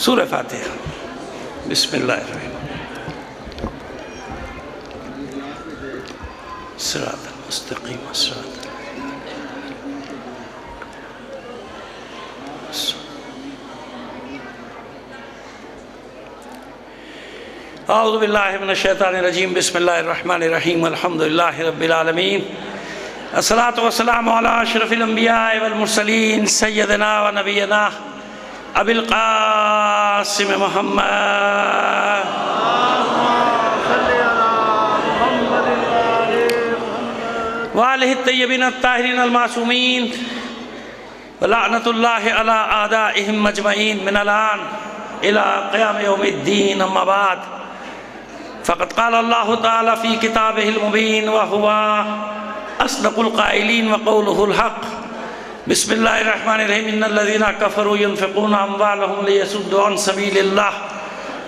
سورہ فاتحہ۔ بسم اللہ الرحمن صراط المستقیم صراط اعوذ باللہ من الشیطان الرجیم بسم اللہ الرحمن الرحیم الحمدللہ رب العالمین الصلاة والسلام علی اشرف الانبیاء والمرسلین سیدنا و نبینا ابی القاسم محمد وآلہ الطیبین الطاہرین المعصومین ولعنت اللہ علی اعدائہم مجمعین من الان الى قیام یوم الدین اما بعد فقد قال اللہ تعالی فی کتابہ المبین وہو اصدق القائلین وقولہ الحق بسم اللہ الرحمن الرحیم ان الذین کفروا ينفقون اموالهم لیصدوا عن سبیل اللہ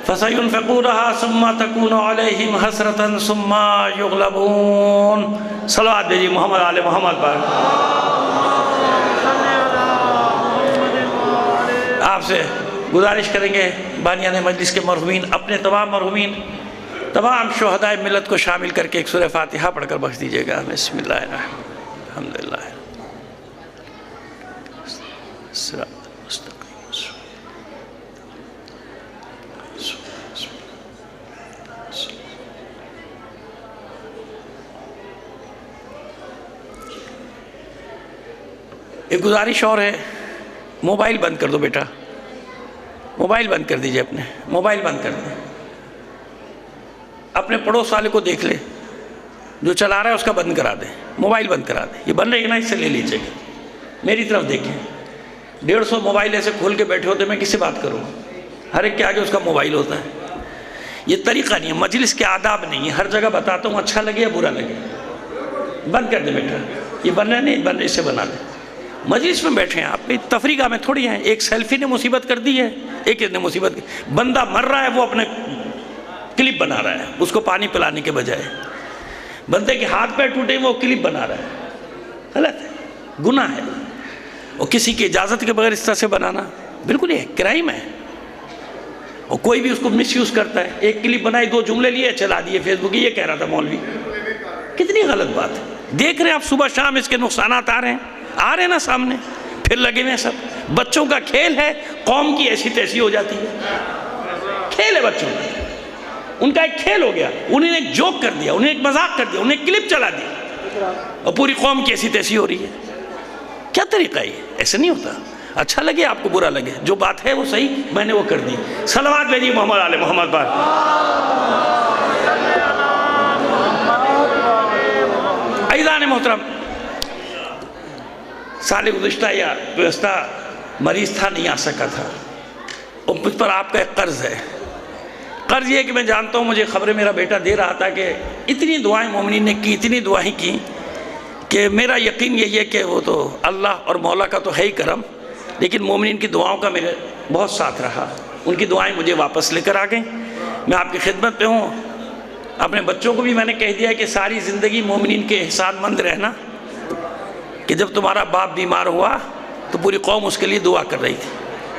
فسینفقونها ثم تکون علیہم حسرة ثم یغلبون صلوات دیجیے محمد آل محمد پر۔ آپ سے گزارش کریں گے بانیان مجلس کے مرحومین اپنے تمام مرحومین تمام شہدائے ملت کو شامل کر کے ایک سورہ فاتحہ پڑھ کر بخش دیجیے گا۔ بسم اللہ الرحمن الحمدللہ صراط المستقیم۔ ایک گزارش اور ہے، موبائل بند کر دو بیٹا، موبائل بند کر دیجئے، اپنے موبائل بند کر دیں، اپنے پڑوس والے کو دیکھ لے جو چلا رہا ہے اس کا بند کرا دیں، موبائل بند کرا دیں، یہ بند رہے گا نا، اس سے لے لیجئے گا، میری طرف دیکھیں، 150 موبائل ایسے کھول کے بیٹھے ہوتے میں کس سے بات کروں، ہر ایک کے آگے اس کا موبائل ہوتا ہے، یہ طریقہ نہیں ہے، مجلس کے آداب نہیں ہے، ہر جگہ بتاتا ہوں اچھا لگے یا برا لگے، بند کر دیں بیٹا، یہ بننا نہیں، بند اس سے بنا دیں، مجلس میں بیٹھے ہیں آپ، تفریح گاہ میں تھوڑی ہیں، ایک سیلفی نے مصیبت کر دی ہے، ایک نے مصیبت، بندہ مر رہا ہے وہ اپنے کلپ بنا رہا ہے اس کو پانی پلانے کے بجائے، بندے کے ہاتھ پیر ٹوٹے وہ کلپ بنا رہا ہے، غلط ہے، گناہ ہے، اور کسی کی اجازت کے بغیر اس طرح سے بنانا بالکل یہ کرائم ہے، اور کوئی بھی اس کو مس یوز کرتا ہے، ایک کلپ بنائی 2 جملے لیے چلا دیے فیس بک، یہ کہہ رہا تھا مولوی، کتنی غلط بات ہے، دیکھ رہے ہیں آپ صبح شام اس کے نقصانات آ رہے ہیں نا سامنے، پھر لگے ہوئے سب، بچوں کا کھیل ہے، قوم کی ایسی تیسی ہو جاتی ہے، کھیل ہے بچوں کا، ان کا ایک کھیل ہو گیا، انہیں ایک جوک کر دیا، انہیں ایک مذاق کر دیا، انہیں ایک کلپ چلا دیا، اور پوری قوم کی ایسی تیسی ہو رہی ہے، کیا طریقہ ہے یہ؟ ایسا نہیں ہوتا، اچھا لگے آپ کو برا لگے، جو بات ہے وہ صحیح میں نے وہ کر دی، صلوات بھیجیے محمد آل محمد پر۔ عزیزان محترم، سال گزشتہ یا گزشتہ مریض تھا، نہیں آ سکا تھا، اور مجھ پر آپ کا ایک قرض ہے، قرض یہ کہ میں جانتا ہوں، مجھے خبریں میرا بیٹا دے رہا تھا کہ اتنی دعائیں مومنین نے کی، اتنی دعائیں کی کہ میرا یقین یہی ہے کہ وہ تو اللہ اور مولا کا تو ہے ہی کرم، لیکن مومنین کی دعاؤں کا میرے بہت ساتھ رہا، ان کی دعائیں مجھے واپس لے کر آ گئیں، میں آپ کی خدمت پہ ہوں، اپنے بچوں کو بھی میں نے کہہ دیا کہ ساری زندگی مومنین کے احسان مند رہنا، کہ جب تمہارا باپ بیمار ہوا تو پوری قوم اس کے لیے دعا کر رہی تھی،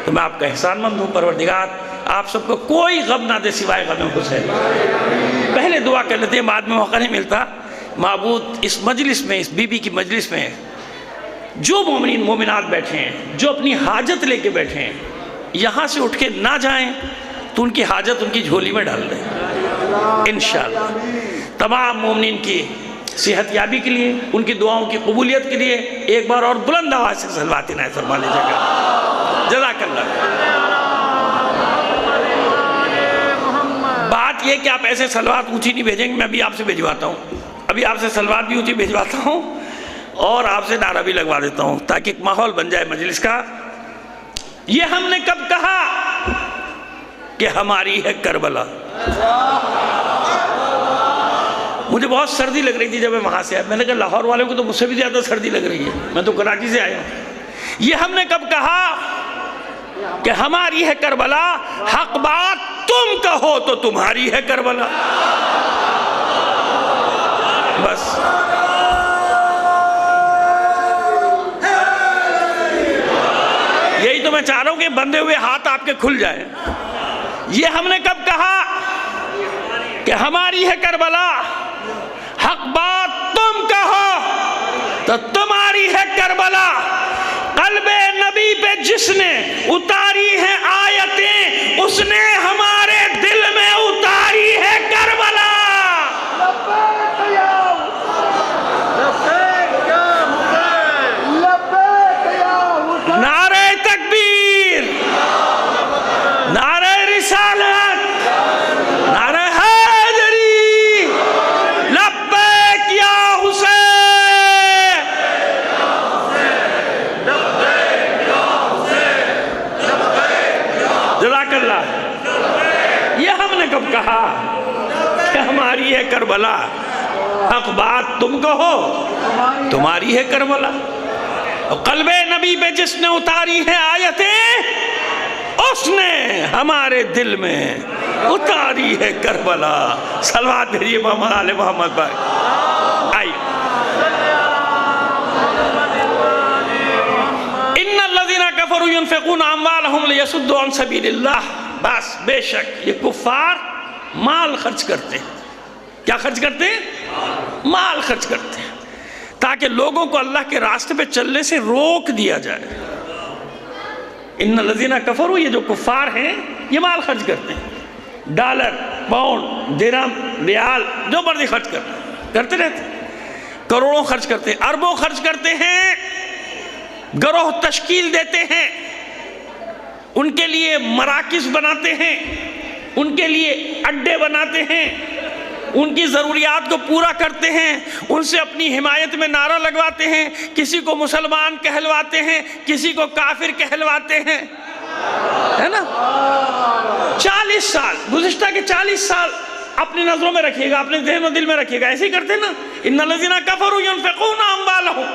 تو میں آپ کا احسان مند ہوں، پروردگار آپ سب کو کوئی غم نہ دے سوائے غم حسین، پہلے دعا کر لیتے ہیں، بعد میں موقع نہیں ملتا، معبود اس مجلس میں، اس بی بی کی مجلس میں جو مومنین مومنات بیٹھے ہیں، جو اپنی حاجت لے کے بیٹھے ہیں، یہاں سے اٹھ کے نہ جائیں تو ان کی حاجت ان کی جھولی میں ڈال دیں انشاءاللہ، تمام مومنین کی صحت یابی کے لیے، ان کی دعاؤں کی قبولیت کے لیے ایک بار اور بلند آواز سے صلوات عنایت فرما لیجیے گا، جزاک اللہ۔ بات یہ کہ آپ ایسے صلوات اونچی نہیں بھیجیں گے، میں ابھی آپ سے بھیجواتا ہوں، ابھی آپ سے صلوات بھی اونچی بھیجواتا ہوں اور آپ سے نعرہ بھی لگوا دیتا ہوں تاکہ ایک ماحول بن جائے مجلس کا۔ یہ ہم نے کب کہا کہ ہماری ہے کربلا؟ مجھے بہت سردی لگ رہی تھی جب میں وہاں سے آیا، میں نے کہا لاہور والوں کو تو مجھ سے بھی زیادہ سردی لگ رہی ہے، میں تو کراچی سے آیا ہوں۔ یہ ہم نے کب کہا کہ ہماری ہے کربلا؟ حق بات تم کہو تو تمہاری ہے کربلا، بس یہی تو میں چاہ رہا ہوں کہ بندھے ہوئے ہاتھ آپ کے کھل جائیں. یہ ہم نے کب کہا کہ ہماری ہے کربلا؟ حق بات تم کہو تو تمہاری ہے کربلا. قلب نبی پہ جس نے اتاری ہے آیتیں اس نے ہمارے دل میں اتاری ہے کربلا. نعرہ تکبیر، نعرہ رسالت، نعرہ حیدری، لبیک یا حسین. جزاک اللہ. یہ ہم نے کب کہا کہ ہماری ہے کربلا؟ حق بات تم کہو تمہاری ہے کربلا. قلب نبی پہ جس نے اتاری ہے آیتیں اس نے ہمارے دل میں اتاری ہے کربلا. صلوات بھیجیے محمد آل محمد بھائی. آئیے. ان الذین کفروا ينفقون اموالهم لیصدوا عن سبیل اللہ. بس بے شک یہ کفار مال خرچ کرتے ہیں. کیا خرچ کرتے ہیں؟ مال خرچ کرتے ہیں تاکہ لوگوں کو اللہ کے راستے پہ چلنے سے روک دیا جائے. ان الذین کفروا، یہ جو کفار ہیں یہ مال خرچ کرتے ہیں. ڈالر، پاؤنڈ، درہم، ریال، جو مرضی خرچ کرتے رہتے ہیں. کروڑوں خرچ کرتے ہیں، اربوں خرچ کرتے ہیں. گروہ تشکیل دیتے ہیں، ان کے لیے مراکز بناتے ہیں، ان کے لیے اڈے بناتے ہیں، ان کی ضروریات کو پورا کرتے ہیں، ان سے اپنی حمایت میں نعرہ لگواتے ہیں. کسی کو مسلمان کہلواتے ہیں، کسی کو کافر کہلواتے ہیں، ہے نا. 40 سال گزشتہ کے 40 سال اپنی نظروں میں رکھیے گا، اپنے ذہن و دل میں رکھیے گا. ایسے ہی کرتے نا. ان الذین کفروا ينفقون اموالهم.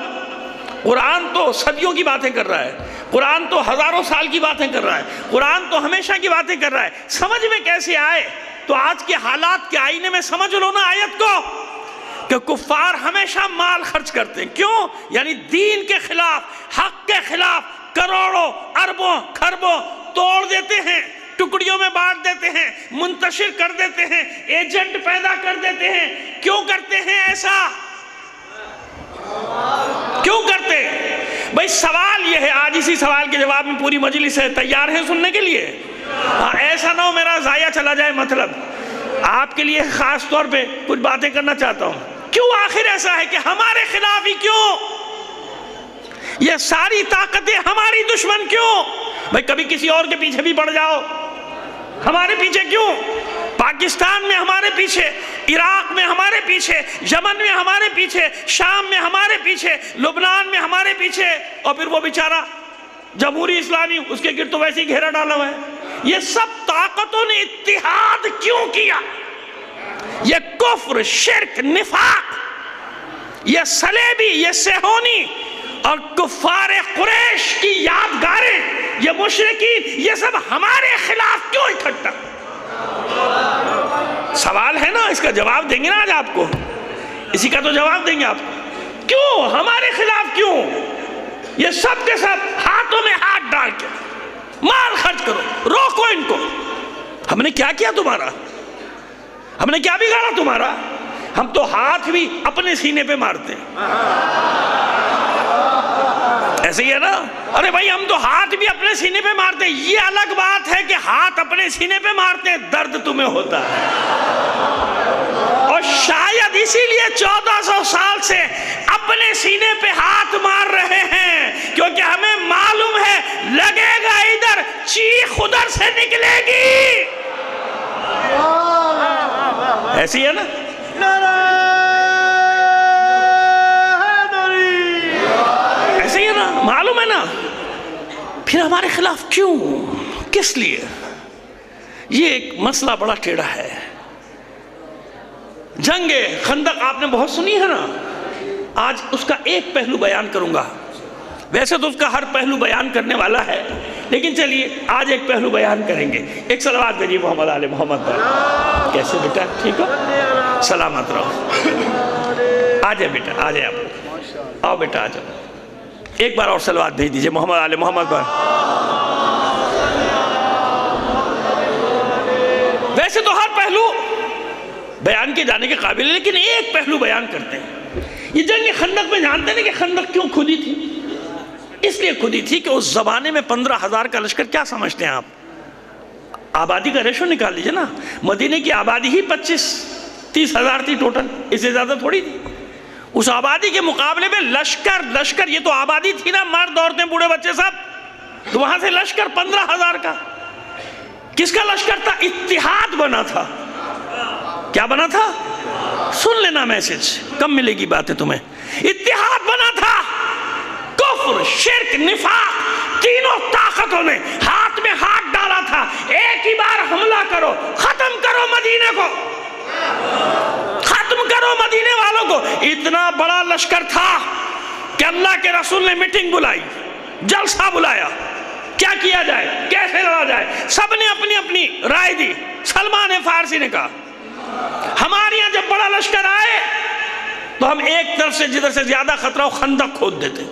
قرآن تو صدیوں کی باتیں کر رہا ہے، قرآن تو ہزاروں سال کی باتیں کر رہا ہے، قرآن تو ہمیشہ کی باتیں کر رہا ہے. سمجھ میں کیسے آئے؟ تو آج کے حالات کے آئینے میں سمجھ لو نا آیت کو کہ کفار ہمیشہ مال خرچ کرتے ہیں. کیوں؟ یعنی دین کے خلاف، حق کے خلاف کروڑوں، اربوں، کھربوں توڑ دیتے ہیں، ٹکڑیوں میں بانٹ دیتے ہیں، منتشر کر دیتے ہیں، ایجنٹ پیدا کر دیتے ہیں. کیوں کرتے ہیں ایسا؟ کیوں کرتے ہیں؟ بھئی سوال یہ ہے، آج اسی سوال کے جواب میں پوری مجلس ہے. تیار ہیں سننے کے لیے؟ ایسا نہ ہو میرا ضائع چلا جائے. مطلب آپ کے لیے خاص طور پہ کچھ باتیں کرنا چاہتا ہوں. کیوں آخر ایسا ہے کہ ہمارے خلاف ہی کیوں یہ ساری طاقتیں ہماری دشمن کیوں؟ بھئی کبھی کسی اور کے پیچھے بھی پڑ جاؤ، ہمارے پیچھے کیوں؟ پاکستان میں ہمارے پیچھے، عراق میں ہمارے پیچھے، یمن میں ہمارے پیچھے، شام میں ہمارے پیچھے، لبنان میں ہمارے پیچھے، اور پھر وہ بیچارہ جمہوری اسلامی اس کے گرد تو ویسے ہی گھیرا ڈالا ہوا ہے. یہ سب طاقتوں نے اتحاد کیوں کیا؟ یہ کفر، شرک، نفاق، یہ صلیبی، یہ صہیونی اور کفار قریش کی یادگاریں، یہ مشرکین، یہ سب ہمارے خلاف کیوں اکٹھا؟ سوال ہے نا، اس کا جواب دیں گے نا آج آپ کو، اسی کا تو جواب دیں گے آپ کو. کیوں ہمارے خلاف؟ کیوں یہ سب کے سب ہاتھوں میں ہاتھ ڈال کے مال خرچ کرو، روکو ان کو. ہم نے کیا کیا تمہارا؟ ہم نے کیا بگاڑا تمہارا؟ ہم تو ہاتھ بھی اپنے سینے پہ مارتے ہیں. ایسے ہی ہے نا. ارے بھائی ہم تو ہاتھ بھی اپنے سینے پہ مارتے ہیں. یہ الگ بات ہے کہ ہاتھ اپنے سینے پہ مارتے ہیں، درد تمہیں ہوتا ہے. اور شاید اسی لیے 1400 سال سے اپنے سینے پہ ہاتھ مار رہے ہیں، کیونکہ ہمیں معلوم ہے لگے گا ادھر چیخ ادھر سے نکلے گی. ایسی ہے نا. ایسے ہی ہے نا، معلوم ہے نا. پھر ہمارے خلاف کیوں؟ کس لیے؟ یہ ایک مسئلہ بڑا ٹیڑھا ہے. جنگ خندق آپ نے بہت سنی ہے نا. آج اس کا ایک پہلو بیان کروں گا. ویسے تو اس کا ہر پہلو بیان کرنے والا ہے، لیکن چلیے آج ایک پہلو بیان کریں گے. ایک صلوات بھیجیے محمد آل محمد پر. کیسے بیٹا؟ ٹھیک ہو؟ سلامت رہو. آ جائے بیٹا، آ جائے آپ. آؤ بیٹا آ جاؤ. ایک بار اور صلوات بھیج دیجیے محمد آل محمد پر. ویسے تو ہر پہلو بیان کیے جانے کے قابل ہے، لیکن ایک پہلو بیان کرتے ہیں۔ یہ جنگ خندق میں جانتے ہیں کہ خندق کیوں کھودی تھی؟ اس لیے کھودی تھی کہ اس زمانے میں 15,000 کا لشکر، کیا سمجھتے ہیں آپ؟ آبادی کا ریشو نکال لیجئے نا، مدینے کی آبادی ہی 25-30,000 تھی ٹوٹل، اس سے زیادہ تھوڑی تھی۔ اس آبادی کے مقابلے میں لشکر، یہ تو آبادی تھی نا، مرد عورتیں بوڑھے بچے سب، تو وہاں سے لشکر 15,000 کا۔ کس کا لشکر تھا؟ اتحاد بنا تھا۔ کیا بنا تھا؟ سن لینا میسج، کم ملے گی باتیں تمہیں۔ اتحاد بنا تھا، کفر، شرک، نفاق، تینوں طاقتوں نے ہاتھ میں ہاتھ ڈالا تھا، ایک ہی بار حملہ کرو، ختم کرو مدینے کو، ختم کرو مدینے والوں کو۔ اتنا بڑا لشکر تھا کہ اللہ کے رسول نے میٹنگ بلائی، جلسہ بلایا، کیا کیا جائے، کیسے لڑا جائے۔ سب نے اپنی اپنی رائے دی۔ سلمان فارسی نے کہا ہمارے یہاں جب بڑا لشکر آئے تو ہم ایک طرف سے جدھر سے زیادہ خطرہ ہو خندق کھود دیتے،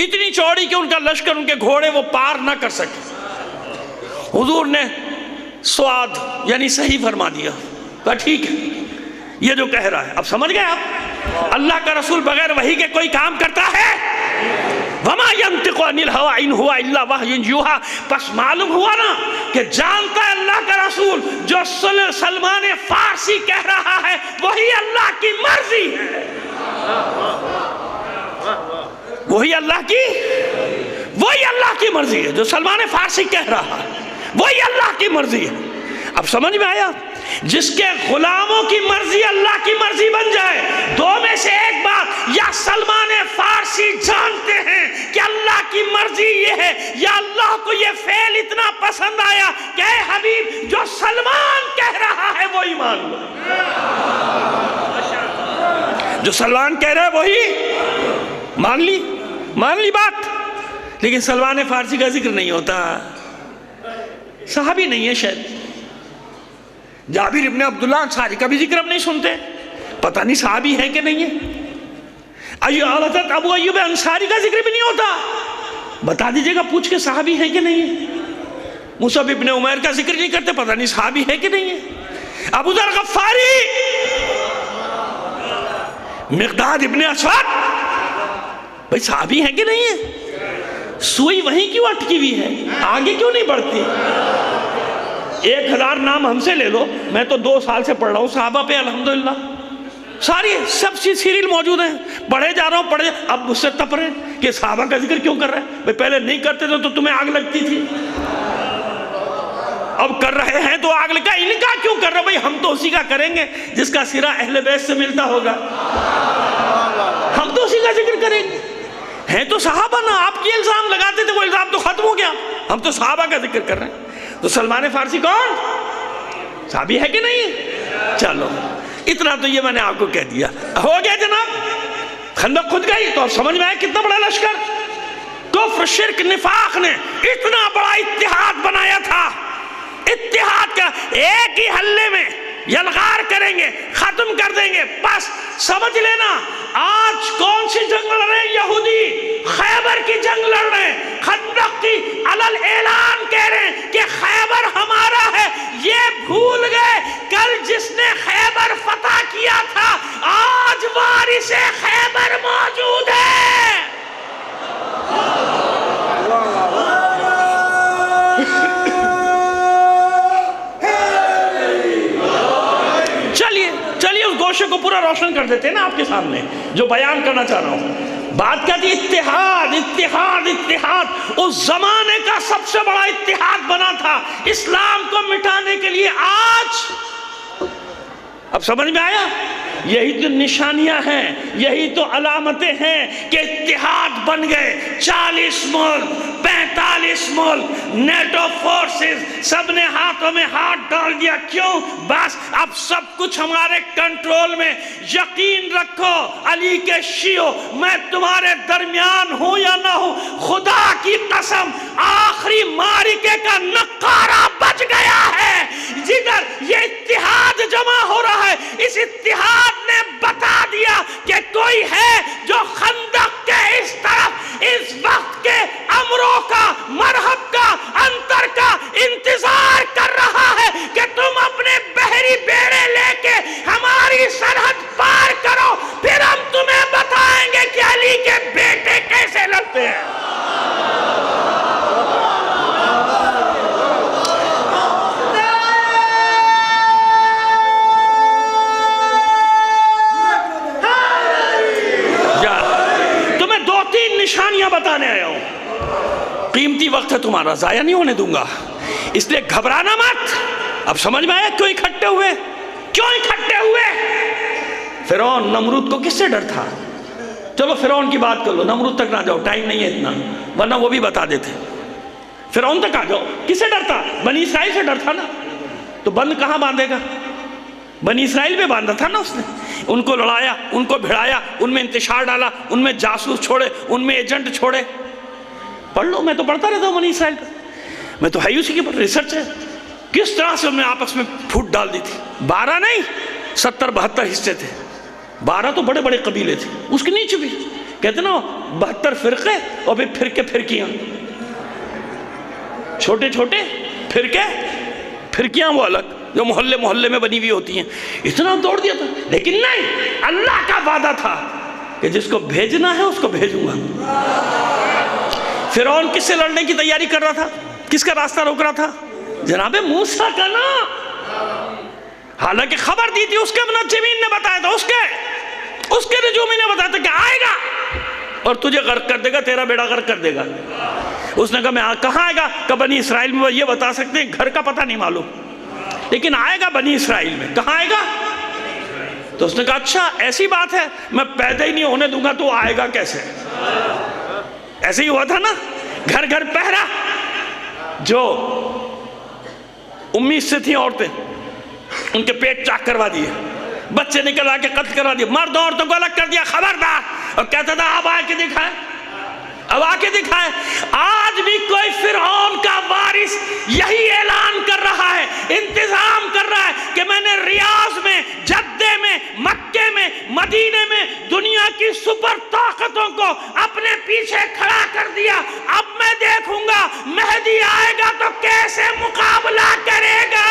اتنی چوڑی کہ ان کا لشکر، ان کے گھوڑے وہ پار نہ کر سکے۔ حضور نے سواد یعنی صحیح فرما دیا، کہا ٹھیک ہے یہ جو کہہ رہا ہے۔ اب سمجھ گئے آپ اللہ کا رسول بغیر وحی کے کوئی کام کرتا ہے؟ وَمَا يَنْتِقُ عَنِ الْهَوَىٰ إِنْ هُوَ إِلَّا وَحْيٌ يُوحَىٰ۔ پس معلوم ہوا نا کہ جانتا ہے اللہ کا رسول جو سلمان فارسی کہہ رہا ہے وہی اللہ کی مرضی ہے، وہی اللہ کی مرضی ہے۔ جو سلمان فارسی کہہ رہا ہے وہی اللہ کی مرضی ہے۔ اب سمجھ میں آیا؟ جس کے غلاموں کی مرضی اللہ کی مرضی بن جائے، دو میں سے ایک بات، یا سلمان فارسی جانتے ہیں کہ اللہ کی مرضی یہ ہے، یا اللہ کو یہ فعل اتنا پسند آیا کہ اے حبیب جو سلمان کہہ رہا ہے وہی مان لو، جو سلمان کہہ رہا ہے وہی مان لی بات۔ لیکن سلمان فارسی کا ذکر نہیں ہوتا، صحابی نہیں ہے شاید، جابر ابن عبداللہ انصاری کا بھی ذکر اب نہیں سنتے، پتہ نہیں صحابی ہے کہ نہیں ہے۔ حضرت ابو ایوب انصاری کا ذکر بھی نہیں ہوتا، بتا دیجئے گا پوچھ کے صحابی ہے کہ نہیں ہے۔ مصعب ابن عمیر کا ذکر نہیں کرتے، پتہ نہیں صحابی ہے کہ نہیں ہے۔ ابو ذر غفاری، مقداد ابن اسود، بھئی صحابی ہے کہ نہیں ہے؟ سوئی وہیں کیوں اٹکی ہوئی ہے، آگے کیوں نہیں بڑھتی؟ 1000 نام ہم سے لے لو، میں تو 2 سال سے پڑھ رہا ہوں صحابہ پہ الحمدللہ، ساری سب چیز سیریل موجود ہیں، پڑھے جا رہا ہوں اب مجھ سے تپ رہے کہ صحابہ کا ذکر کیوں کر رہے ہیں؟ بھئی پہلے نہیں کرتے تھے تو تمہیں آگ لگتی تھی، اب کر رہے ہیں تو آگ لگا، ان کا کیوں کر رہے؟ بھئی ہم تو اسی کا کریں گے جس کا صلہ اہل بیت سے ملتا ہوگا، ہم تو اسی کا ذکر کریں گے۔ ہیں تو صحابہ نا، آپ کی الزام لگاتے تھے، وہ الزام تو ختم ہو گیا، ہم تو صحابہ کا ذکر کر رہے ہیں۔ تو سلمان فارسی کون؟ صحابی ہے کہ نہیں ہے؟ چلو اتنا تو یہ میں نے آپ کو کہہ دیا، ہو گیا جناب، خندق کھود گئی۔ تو اب سمجھ میں آیا کتنا بڑا لشکر، کفر، شرک، نفاق نے اتنا بڑا اتحاد بنایا تھا، اتحاد کا ایک ہی حلے میں یلغار کریں گے، ختم کر دیں گے۔ بس سمجھ لینا آج کون سی جنگ لڑ رہے ہیں یہودی؟ خیبر کی جنگ لڑ رہے ہیں، خندق کی علل اعلان کہہ رہے ہیں کہ خیبر ہمارا ہے۔ یہ بھول گئے کل جس نے خیبر فتح کیا تھا آج وارث خیبر موجود ہے۔ چلیے اس گوشے کو پورا روشن کر دیتے ہیں نا آپ کے سامنے، جو بیان کرنا چاہ رہا ہوں۔ بات کیا تھی؟ اتحاد، اتحاد، اتحاد۔ اس زمانے کا سب سے بڑا اتحاد بنا تھا اسلام کو مٹانے کے لیے۔ آج اب سمجھ میں آیا؟ یہی تو نشانیاں ہیں، یہی تو علامتیں ہیں کہ اتحاد بن گئے۔ 40 ملک، 45 ملک، نیٹو فورسز، سب نے ہاتھوں میں ہاتھ ڈال دیا۔ کیوں؟ بس اب سب کچھ ہمارے کنٹرول میں۔ یقین رکھو علی کے شیعو، میں تمہارے درمیان ہوں یا نہ ہوں، خدا کی قسم آخری معرکے کا نقارہ بچ گیا ہے۔ جدھر یہ اتحاد جمع ہو رہا ہے، اس اتحاد نے بتا دیا کہ کوئی ہے جو خندق کے اس طرف اس وقت کے امروں کا، مرحب کا، انتر کا انتظار کر رہا ہے۔ قیمتی وقت ہے تمہارا، ضائع نہیں ہونے دوں گا، اس لیے گھبرانا مت۔ اب سمجھ میں آیا کیوں اکٹھے ہوئے؟ کیوں اکٹھے ہوئے؟ فرعون نمرود کو کس سے ڈر تھا؟ چلو فرعون کی بات کر لو، نمرود تک نہ جاؤ، ٹائم نہیں ہے اتنا، ورنہ وہ بھی بتا دیتے۔ فرعون تک آ جاؤ، کس سے ڈر تھا؟ بنی اسرائیل سے ڈر تھا نا، تو بند کہاں باندھے گا؟ بنی اسرائیل میں باندھا تھا نا اس نے، ان کو لڑایا، ان کو بھڑایا، ان میں انتشار ڈالا، ان میں جاسوس چھوڑے، ان میں ایجنٹ چھوڑے۔ پڑھ لو، میں تو پڑھتا رہتا ہوں بنی اسرائیل کا، میں تو ہے ہی اسی کے پر ریسرچ ہے، کس طرح سے انہوں نے آپس میں پھوٹ ڈال دی تھی۔ 12 نہیں 70-72 حصے تھے، 12 تو بڑے بڑے قبیلے تھے، اس کے نیچے بھی کہتے نا 72 فرقے، اور پھر فرقے پھرکیاں، چھوٹے چھوٹے فرقے پھرکیاں وہ الگ جو محلے محلے میں بنی ہوئی ہوتی ہیں۔ اتنا دوڑ دیا تھا، لیکن نہیں، اللہ کا وعدہ تھا کہ جس کو بھیجنا ہے اس کو بھیجوں گا۔ فرعون کس سے لڑنے کی تیاری کر رہا تھا؟ کس کا راستہ روک رہا تھا؟ جناب موسیٰ کا نا، حالانکہ خبر دی تھی، اس کے منجمین نے بتایا تھا، اس کے نجومی نے بتایا تھا کہ آئے گا اور تجھے غرق کر دے گا، تیرا بیڑا غرق کر دے گا۔ اس نے کہا میں کہاں آئے گا؟ کہ بنی اسرائیل میں۔ وہ یہ بتا سکتے ہیں گھر کا پتہ نہیں معلوم، لیکن آئے گا بنی اسرائیل میں۔ کہاں آئے گا؟ تو اس نے کہا اچھا ایسی بات ہے، میں پیدا ہی نہیں ہونے دوں گا تو آئے گا کیسے؟ ایسے ہی ہوا تھا نا، گھر گھر پہرا۔ جو امید سے تھیں عورتیں، ان کے پیٹ چاک کروا دیے، بچے نکل آ کے قتل کروا دیے، مرد عورتوں کو الگ کر دیا، خبردار۔ اور کہتا تھا اب آ کے دکھائے، اب آ کے دکھائے۔ آج بھی کوئی فرعون کا وارث یہی اعلان کر رہا ہے، انتظام کر رہا ہے کہ میں نے ریاض میں، جدے میں، مکے میں، مدینے میں دنیا کی سپر طاقتوں کو اپنے پیچھے کھڑا کر دیا، اب میں دیکھوں گا مہدی آئے گا تو کیسے مقابلہ کرے گا۔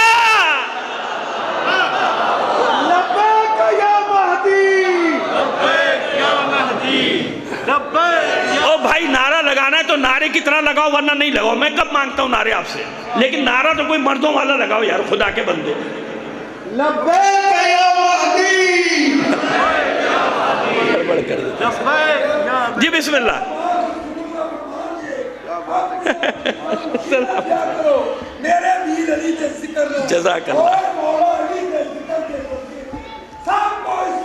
لبیک یا مہدی، لبیک یا مہدی، لبیک یا۔ او بھائی نعرہ لگانا ہے تو نعرے کی طرح لگاؤ، ورنہ نہیں لگاؤ۔ میں کب مانگتا ہوں نعرے آپ سے، لیکن نعرہ تو کوئی مردوں والا لگاؤ یار، خدا کے بندے۔ لبیک یا مہدی، گڑبڑ کر دیتے ہیں جی۔ بسم اللہ۔ جزاک اللہ۔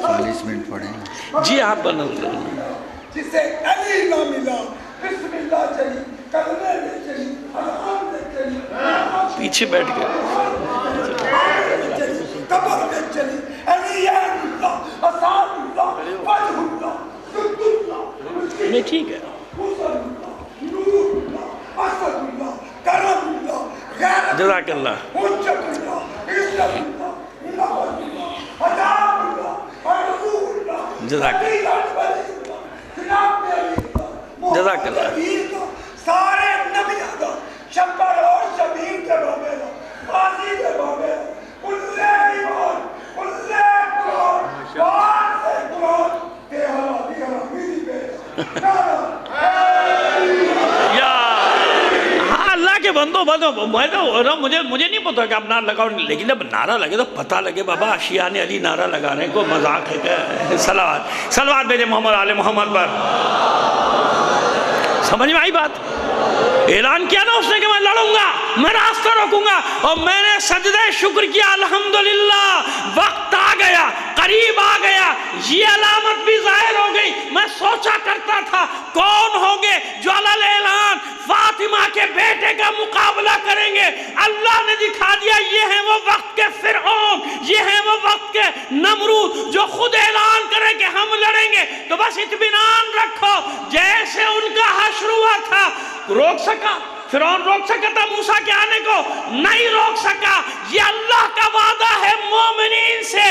40 منٹ پڑھیں جی آپ بنا جسے علی نہ ملا، بسم اللہ چلی، کلمے میں چلی، اذان میں چلی، پیچھے بیٹھ گئے، قبر میں چلی، علی اللہ، اذان اللہ، وجہ اللہ، ضد اللہ، نہیں ٹھیک ہے۔ حسن اللہ، نور اللہ، اسد اللہ، کرم اللہ، غیرت جزاک اللہ۔ حجت اللہ، عزت اللہ، الہت اللہ، عذاب اللہ، عرضو اللہ، جزاک اللہ۔ علی ولی اللہ، جناب علی اللہ، جزاک اللہ۔ محمد علی کا، سارے نبیوں کا، شبر اور شبیر کے بابے کا، غازی کے بابے کا، کلے ایمان، کلے قرآن، بار سے قرآن، تیہرا دیہرا میری بے یا ہاں اللہ کے بندو مجھے نہیں پتا کہ آپ نعرہ لگاؤ، لیکن جب نعرہ لگے تو پتہ لگے بابا اشیان علی نعرہ لگانے کو مذاق ہے کیا؟ صلوات بھیجے محمد آل محمد پر۔ سمجھ میں آئی بات؟ اعلان کیا نا اس نے کہ میں لڑوں گا، میں راستہ روکوں گا، اور میں نے سجدہ شکر کیا، الحمدللہ وقت آ گیا، قریب آ گیا، یہ علامت بھی ظاہر ہو گئی۔ میں سوچا کرتا تھا کون ہوں گے جو علل اعلان فاطمہ کے بیٹے کا مقابلہ کریں گے، اللہ نے دکھا دیا یہ ہیں وہ وقت کے فرعون، یہ ہیں وہ وقت کے نمرود جو خود اعلان کریں کہ ہم لڑیں گے۔ تو بس اطمینان رکھو، جیسے ان کا حشر ہوا تھا، روک سکا فرعون؟ روک سکا تھا موسیٰ کے آنے کو؟ نہیں روک سکا۔ یہ اللہ کا وعدہ ہے مومنین سے،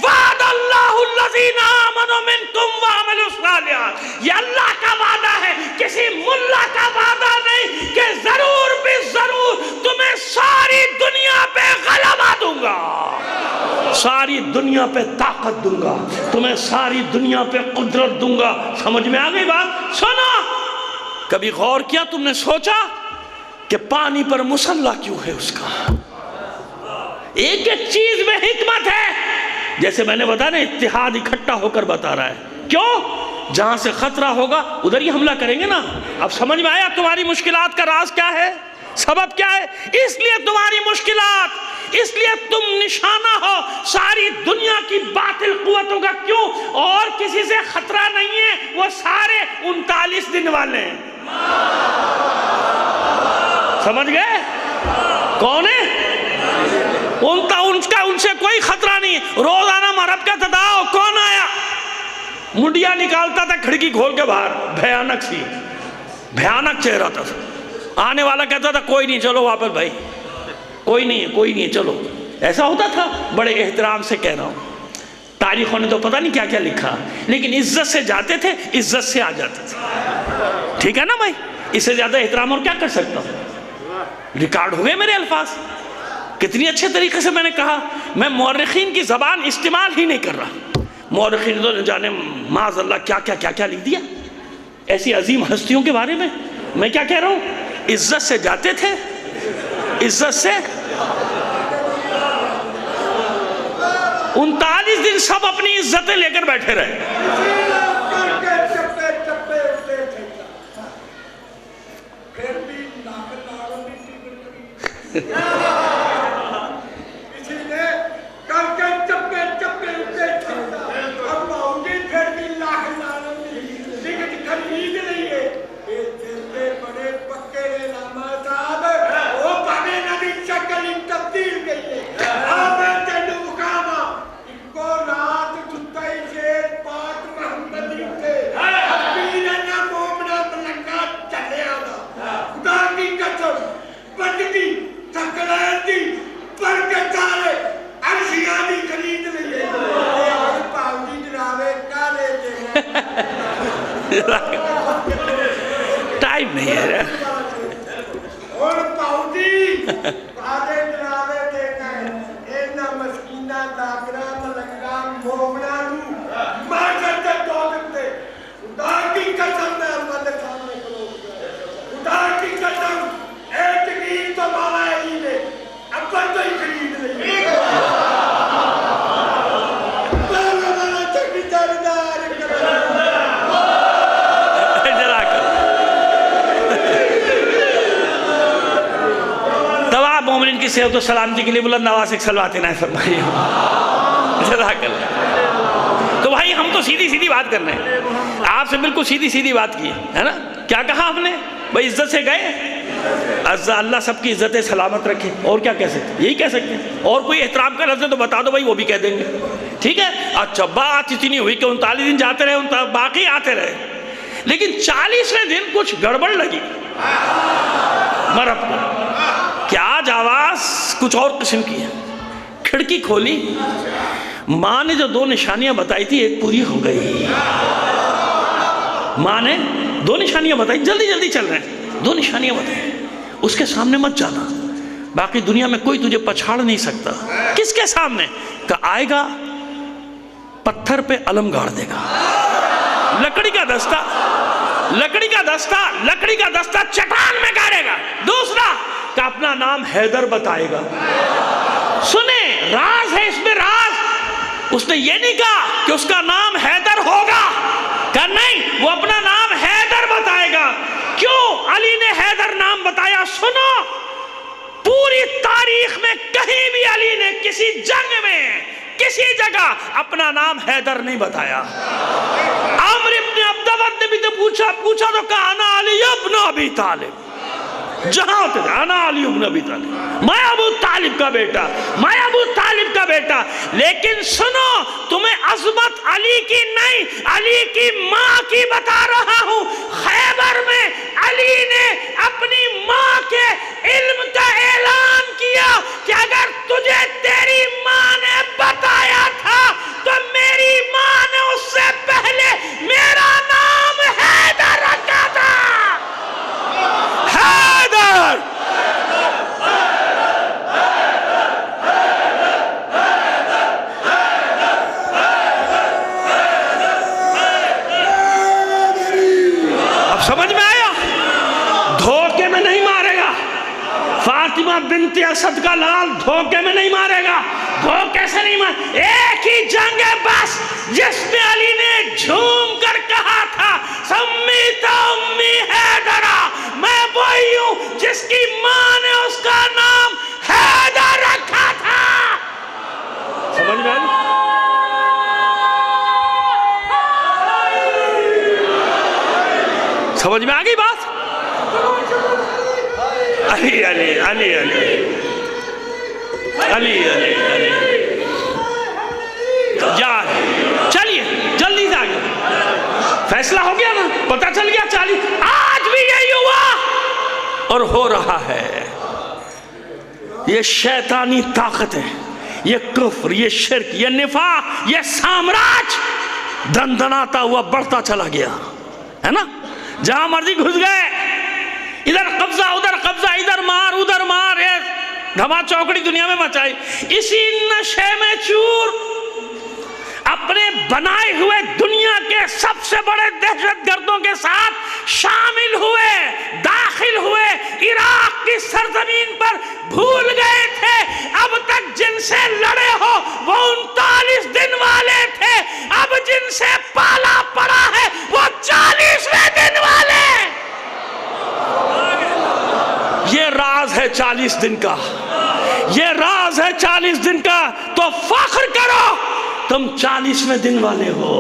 وعد اللہ الذین آمنوا منکم وعملوا الصالحات۔ یہ اللہ کا وعدہ ہے، کسی ملا کا وعدہ نہیں کہ ضرور بھی ضرور تمہیں ساری دنیا پہ غلبہ دوں گا، ساری دنیا پہ طاقت دوں گا، تمہیں ساری دنیا پہ قدرت دوں گا۔ سمجھ میں آ گئی بات؟ سنو، کبھی غور کیا تم نے سوچا کہ پانی پر مسلح کیوں ہے اس کا؟ ایک ایک چیز میں حکمت ہے، جیسے میں نے بتایا نا اتحاد اکٹھا ہو کر بتا رہا ہے۔ کیوں؟ جہاں سے خطرہ ہوگا ادھر ہی حملہ کریں گے نا. اب سمجھ میں آیا تمہاری مشکلات کا راز کیا ہے, سبب کیا ہے؟ اس لیے تمہاری مشکلات, اس لیے تم نشانہ ہو ساری دنیا کی باطل قوتوں کا. کیوں؟ اور کسی سے خطرہ نہیں ہے, وہ سارے 39 دن والے ہیں. سمجھ گئے کون ہے؟ ان سے کوئی خطرہ نہیں ہے. روزانہ مرد کا تداؤ, کون آیا؟ منڈیا نکالتا تھا کھڑکی کھول کے باہر, بھیانک سی, بھیانک چہرہ تھا. آنے والا کہتا تھا کوئی نہیں, چلو واپس بھائی, کوئی نہیں ہے چلو. ایسا ہوتا تھا. بڑے احترام سے کہہ رہا ہوں, تاریخوں نے تو پتہ نہیں کیا کیا لکھا, لیکن عزت سے جاتے تھے, عزت سے آ جاتے تھے. ٹھیک ہے نا بھائی, اس سے زیادہ احترام اور کیا کر سکتا ہوں؟ ریکارڈ ہو گئے میرے الفاظ, کتنی اچھے طریقے سے میں نے کہا. میں مورخین کی زبان استعمال ہی نہیں کر رہا. مورخین تو جانے معاذ اللہ کیا لکھ دیا ایسی عظیم ہستیوں کے بارے میں. میں کیا کہہ رہا ہوں؟ عزت سے جاتے تھے, عزت سے. 39 دن سب اپنی عزتیں لے کر بیٹھے رہے. ٹائم نہیں ہے. مومنین کی صحت و سلامتی کے لیے بلند آواز سے صلوات عنایت فرمائیے. جزاک اللہ. تو بھائی ہم تو سیدھی بات کر رہے ہیں, آپ سے بالکل سیدھی بات کی ہے نا. کیا کہا آپ نے بھائی؟ عزت سے گئے. اللہ سب کی عزت سلامت رکھے. اور کیا کہہ سکتے؟ یہی کہہ سکتے ہیں. اور کوئی احترام کا لفظ ہے تو بتا دو بھائی, وہ بھی کہہ دیں گے. ٹھیک ہے. اچھا, بات اتنی ہوئی کہ 39 دن جاتے رہے, باقی آتے رہے, لیکن 40ویں دن کچھ گڑبڑ لگی مرد کو. کہ آج آواز کچھ اور قسم کی ہے. کھڑکی کھولی, ماں نے جو 2 نشانیاں بتائی تھی ایک پوری ہو گئی. ماں نے 2 نشانیاں بتائی, جلدی چل رہے ہیں, 2 نشانیاں بتائی. اس کے سامنے مت جانا, باقی دنیا میں کوئی تجھے پچھاڑ نہیں سکتا. کس کے سامنے؟ کہ آئے گا پتھر پہ علم گاڑ دے گا, لکڑی کا دستہ چٹان میں گاڑے گا. دوسرا کہ اپنا نام حیدر بتائے گا. سنیں, راز ہے اس میں, راز. اس نے یہ نہیں کہا کہ اس کا نام حیدر ہوگا, کہ نہیں, وہ اپنا نام حیدر بتائے گا. کیوں علی نے حیدر نام بتایا؟ سنو, پوری تاریخ میں کہیں بھی علی نے کسی جنگ میں کسی جگہ اپنا نام حیدر نہیں بتایا. عمر ابن عبدود نے بھی تو پوچھا تو کہا انا علی ابن ابی طالب. جہاں ہوتے تھے انا علی ابن ابی طالب, میں ابو طالب کا بیٹا. لیکن سنو, تمہیں عظمت علی کی نہیں, علی کی ماں کی بتا رہا ہوں. خیبر میں علی نے اپنی ماں کے علم کا اعلان کیا کہ اگر تجھے تیری ماں نے بتایا تھا تو میری ماں نے اس سے پہلے میرا نام حیدر رکھا تھا. حیدر. اب سمجھ میں آیا؟ دھوکے میں نہیں مارے گا. فاطمہ بنت اسد کا لال دھوکے میں نہیں مارے گا. دھوکے سے نہیں ایک ہی جنگ ہے بس جس میں علی نے جھوم کر کہا تھا سمیت امی حیدرہ، میں وہی ہوں جس کی ماں نے اس کا نام حیدر رکھا تھا. سمجھ میں آئی؟ سمجھ میں آگئی بات؟ علی علی علی علی علی علی علی جا چلیے جلدی سے آگے. فیصلہ ہو گیا نا، پتہ چل گیا 40. آج بھی یہی ہوا اور ہو رہا ہے. یہ شیطانی طاقتیں، یہ کفر، یہ شرک، یہ نفاق، یہ سامراج دندناتا ہوا بڑھتا چلا گیا ہے نا. جہاں مرضی گھس گئے، ادھر قبضہ ادھر قبضہ، ادھر مار ادھر مار، دھما چوکڑی دنیا میں مچائی. اسی نشے میں چور اپنے بنائے ہوئے دنیا کے سب سے بڑے دہشت گردوں کے ساتھ شامل ہوئے، داخل ہوئے. عراق کی سرزمین پر بھول گئے تھے اب تک جن سے لڑے ہو وہ 39 دن والے تھے، اب جن سے پالا پڑا ہے وہ 40ویں دن والے. یہ راز ہے 40 دن کا، یہ راز ہے 40 دن کا. تو فخر کرو تم 40ویں دن والے ہو.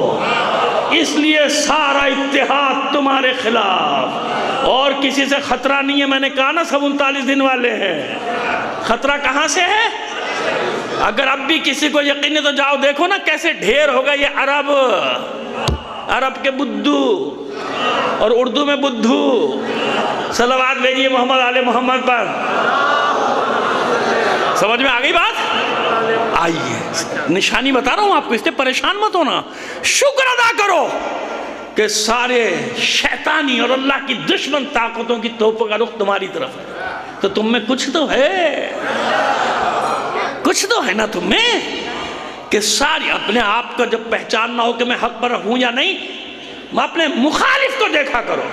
اس لیے سارا اتحاد تمہارے خلاف، اور کسی سے خطرہ نہیں ہے. میں نے کہا نا سب 39 دن والے ہیں. خطرہ کہاں سے ہے؟ اگر اب بھی کسی کو یقین ہے تو جاؤ دیکھو نا کیسے ڈھیر ہوگا یہ عرب کے بدھو اور اردو میں بدھو. صلوات بھیجیے محمد آل محمد پر. سمجھ میں آگئی بات؟ آئیے نشانی بتا رہا ہوں آپ کو، اس سے پریشان مت ہونا. شکر ادا کرو کہ سارے شیطانی اور اللہ کی دشمن طاقتوں کی توپوں کا رخ تمہاری طرف ہے. تو تم میں کچھ تو ہے، کچھ تو ہے نا تم میں، کہ ساری اپنے آپ کو جب پہچاننا ہو کہ میں حق پر ہوں یا نہیں، میں اپنے مخالف کو دیکھا کرو.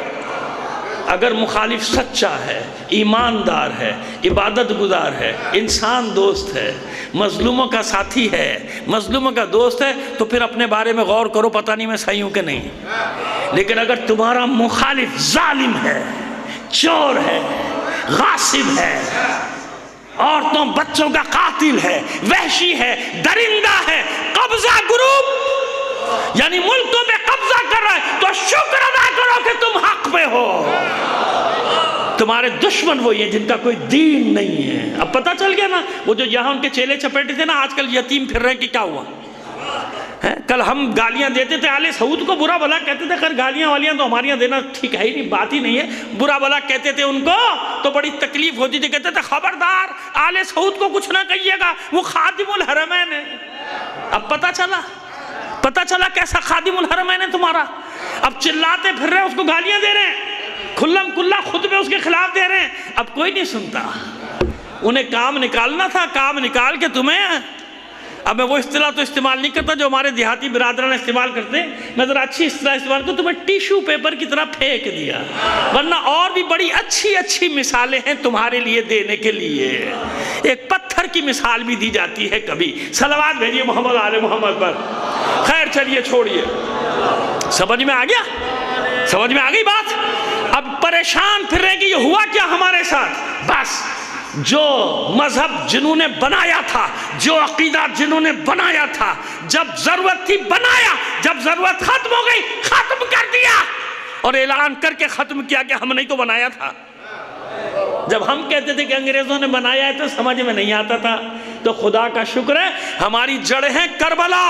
اگر مخالف سچا ہے، ایماندار ہے، عبادت گزار ہے، انسان دوست ہے، مظلوموں کا ساتھی ہے، مظلوموں کا دوست ہے، تو پھر اپنے بارے میں غور کرو پتہ نہیں میں صحیح ہوں کہ نہیں. لیکن اگر تمہارا مخالف ظالم ہے، چور ہے، غاصب ہے، عورتوں بچوں کا قاتل ہے، وحشی ہے، درندہ ہے، قبضہ گروپ یعنی ملکوں پہ قبضہ کر رہا ہے، تو شکر ادا کرو کہ تم حق پہ ہو. تمہارے دشمن وہی ہیں جن کا کوئی دین نہیں ہے. اب پتہ چل گیا نا، وہ جو یہاں ان کے چیلے چپیٹے تھے نا، آج کل یتیم پھر رہے ہیں کہ کیا ہوا. کل ہم گالیاں دیتے تھے آل سعود کو، برا بھلا کہتے تھے. خیر گالیاں والیاں تو ہماریاں دینا ٹھیک ہے ہی نہیں، بات ہی نہیں ہے. برا بھلا کہتے تھے ان کو تو بڑی تکلیف ہوتی تھی. کہتے تھے خبردار آل سعود کو کچھ نہ کہیے گا، وہ خادم الحرمین ہے. اب پتہ چلا کیسا خادم الحرمین ہے تمہارا. اب چلاتے پھر رہے، اس کو گالیاں دے رہے ہیں، کھلم کھلا خطبے اس کے خلاف دے رہے ہیں. اب کوئی نہیں سنتا. انہیں کام نکالنا تھا، کام نکال کے تمہیں. اب میں وہ اصطلاح تو استعمال نہیں کرتا جو ہمارے دیہاتی برادران استعمال کرتے ہیں. میں ذرا اچھی اصطلاح استعمال کرتا، تمہیں ٹیشو پیپر کی طرح پھینک دیا. ورنہ اور بھی بڑی اچھی مثالیں ہیں تمہارے لیے دینے کے لیے. ایک پتھر کی مثال بھی دی جاتی ہے کبھی. صلوات بھیجیے محمد آل محمد پر. خیر چلیے چھوڑیے. سمجھ میں آ گیا؟ سمجھ میں آ گئی بات؟ اب پریشان پھر رہے کہ یہ ہوا کیا ہمارے ساتھ. بس جو مذہب جنہوں نے بنایا تھا، جو عقیدہ جنہوں نے بنایا تھا، جب ضرورت تھی بنایا، جب ضرورت ختم ہو گئی ختم کر دیا، اور اعلان کر کے ختم کیا کہ ہم نہیں تو بنایا تھا. جب ہم کہتے تھے کہ انگریزوں نے بنایا ہے تو سمجھ میں نہیں آتا تھا. تو خدا کا شکر ہے ہماری جڑیں ہیں کربلا،